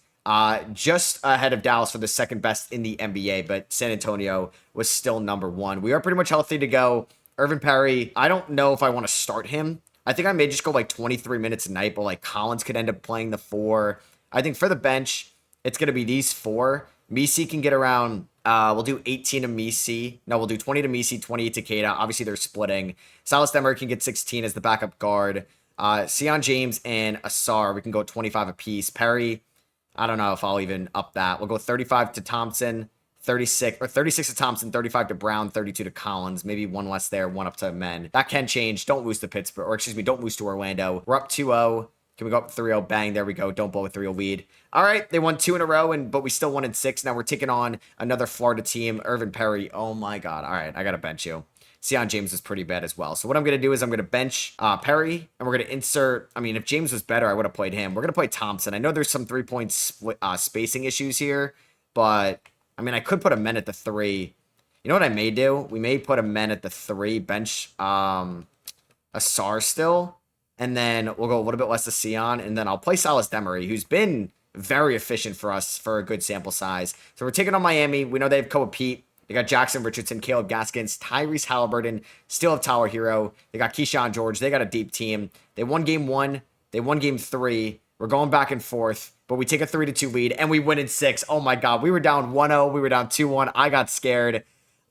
just ahead of Dallas for the second best in the NBA, but San Antonio was still number 1. We are pretty much healthy to go. Irvin Perry, I don't know if I want to start him. I think I may just go like 23 minutes a night, but like Collins could end up playing the 4. I think for the bench, it's going to be these 4. Missi can get around... we'll do 18 to Missi. No, we'll do 20 to Missi, 28 to Kata. Obviously, they're splitting. Silas Demery can get 16 as the backup guard. Sion James and Asar, we can go 25 apiece. Perry, I don't know if I'll even up that. We'll go 35 to Thompson, 36 to Thompson, 35 to Brown, 32 to Collins. Maybe one less there, one up to Men. That can change. Don't lose to Pittsburgh, or excuse me, don't lose to Orlando. We're up 2-0. Can we go up 3-0? Bang, there we go. Don't blow a 3-0 lead. All right, they won 2 in a row, but we still won in 6. Now we're taking on another Florida team. Irvin Perry, oh my God. All right, I got to bench you. Sion James is pretty bad as well. So what I'm going to do is I'm going to bench Perry, and we're going to insert... I mean, if James was better, I would have played him. We're going to play Thompson. I know there's some 3-point spacing issues here, but, I mean, I could put a men at the 3. You know what I may do? We may put a men at the 3, bench Asar still. And then we'll go a little bit less to Sion. And then I'll play Silas Demery, who's been very efficient for us for a good sample size. So we're taking on Miami. We know they have Koa Pete. They got Jackson Richardson, Caleb Gaskins, Tyrese Halliburton, still have Tyler Hero. They got Keyshawn George. They got a deep team. They won game 1. They won game 3. We're going back and forth. But we take a 3-2 lead, and we win in 6. Oh, my God. We were down 1-0. We were down 2-1. I got scared.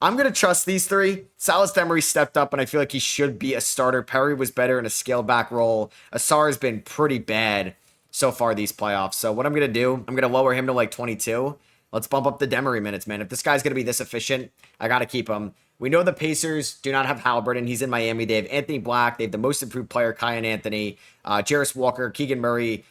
I'm going to trust these 3. Silas Demery stepped up, and I feel like he should be a starter. Perry was better in a scaled-back role. Asar has been pretty bad so far these playoffs. So what I'm going to do, I'm going to lower him to like 22. Let's bump up the Demery minutes, man. If this guy's going to be this efficient, I got to keep him. We know the Pacers do not have Halliburton. He's in Miami. They have Anthony Black. They have the most improved player, Kiyan Anthony, Jarris Walker, Keegan Murray,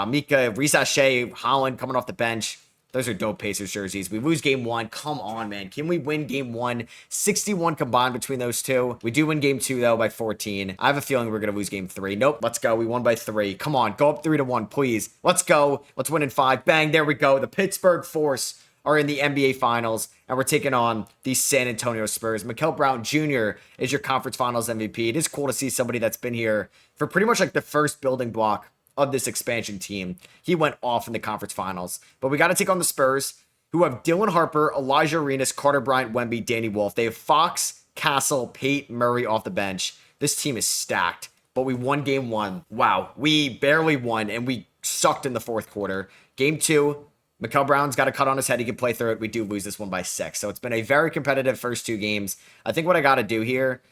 Mika, Risa Shea, Holland coming off the bench. Those are dope Pacers jerseys. We lose game 1. Come on, man. Can we win game 1? 61 combined between those two. We do win game 2, though, by 14. I have a feeling we're going to lose game 3. Nope. Let's go. We won by 3. Come on. Go up 3-1, please. Let's go. Let's win in 5. Bang. There we go. The Pittsburgh Force are in the NBA Finals, and we're taking on the San Antonio Spurs. Mikel Brown Jr. is your Conference Finals MVP. It is cool to see somebody that's been here for pretty much like the first building block of this expansion team. He went off in the Conference Finals. But we got to take on the Spurs, who have Dylan Harper, Elijah Arenas, Carter Bryant, Wemby, Danny Wolf. They have Fox, Castle, Pate, Murray off the bench. This team is stacked, but we won game 1. Wow, we barely won, and we sucked in the fourth quarter. Game 2, Mikel Brown's got a cut on his head. He can play through it. We do lose this one by 6. So it's been a very competitive first 2 games. I think what I got to do here,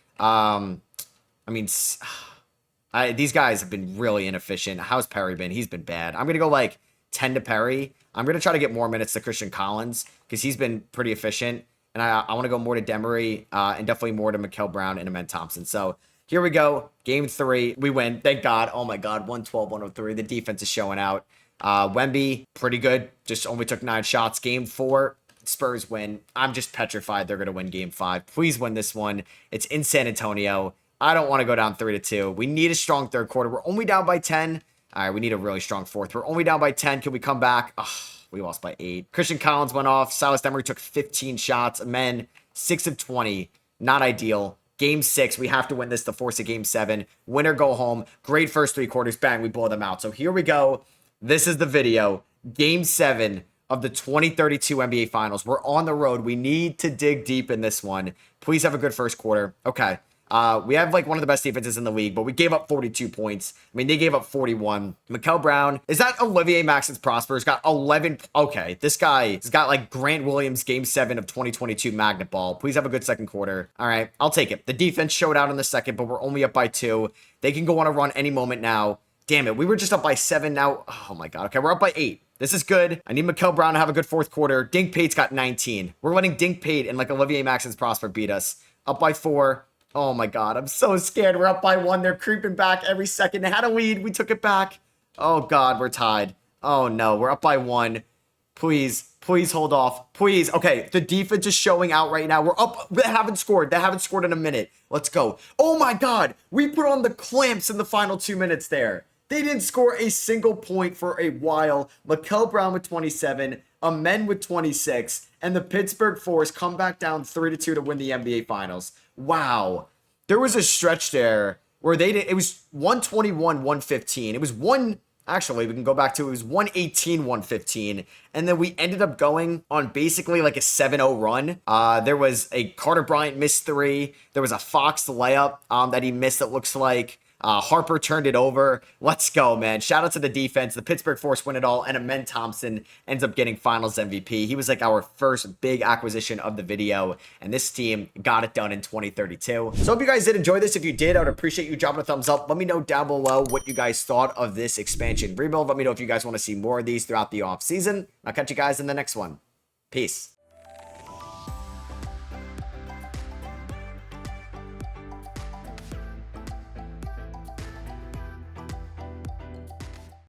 these guys have been really inefficient. How's Perry been? He's been bad. I'm going to go like 10 to Perry. I'm going to try to get more minutes to Christian Collins because he's been pretty efficient. And I want to go more to Demery and definitely more to Mikel Brown and Amen Thompson. So here we go. Game 3. We win. Thank God. Oh my God. 112-103. The defense is showing out. Wemby, pretty good. Just only took 9 shots. Game 4. Spurs win. I'm just petrified they're going to win game 5. Please win this one. It's in San Antonio. I don't want to go down 3-2. We need a strong third quarter. We're only down by 10. All right, we need a really strong fourth. We're only down by 10. Can we come back? Oh, we lost by 8. Christian Collins went off. Silas Demery took 15 shots. Men, 6 of 20. Not ideal. Game 6, we have to win this to force a game 7. Win or go home. Great first 3 quarters. Bang, we blow them out. So here we go. This is the video. Game 7 of the 2032 NBA Finals. We're on the road. We need to dig deep in this one. Please have a good first quarter. Okay. We have like one of the best defenses in the league, but we gave up 42 points. I mean, they gave up 41. Mikel Brown, is that Olivier Maxence Prosper? He's got 11. Okay, this guy has got like Grant Williams game 7 of 2022 magnet ball. Please have a good second quarter. All right, I'll take it. The defense showed out in the second, but we're only up by 2. They can go on a run any moment now. Damn it, we were just up by 7 now. Oh my God. Okay, we're up by 8. This is good. I need Mikel Brown to have a good fourth quarter. Dink Pate's got 19. We're letting Dink Pate and like Olivier Maxence Prosper beat us. Up by 4. Oh my God, I'm so scared. We're up by 1. They're creeping back every second. They had a lead. We took it back. Oh God, we're tied. Oh no, we're up by 1. Please, please hold off. Please. Okay, the defense is showing out right now. We're up. They haven't scored. They haven't scored in a minute. Let's go. Oh my God, we put on the clamps in the final 2 minutes there. They didn't score a single point for a while. Mikel Brown with 27, Amen with 26, and the Pittsburgh Force come back down 3-2 to win the NBA Finals. Wow. There was a stretch there where it was 121-115. It was actually, we can go back to, it was 118-115. And then we ended up going on basically like a 7-0 run. There was a Carter Bryant missed 3. There was a Fox layup that he missed, it looks like. Harper turned it over. Let's go, man. Shout out to the defense. The Pittsburgh Force win it all. And Amen Thompson ends up getting Finals MVP. He was like our first big acquisition of the video. And this team got it done in 2032. So hope you guys did enjoy this. If you did, I would appreciate you dropping a thumbs up. Let me know down below what you guys thought of this expansion rebuild. Let me know if you guys want to see more of these throughout the off season. I'll catch you guys in the next one. Peace.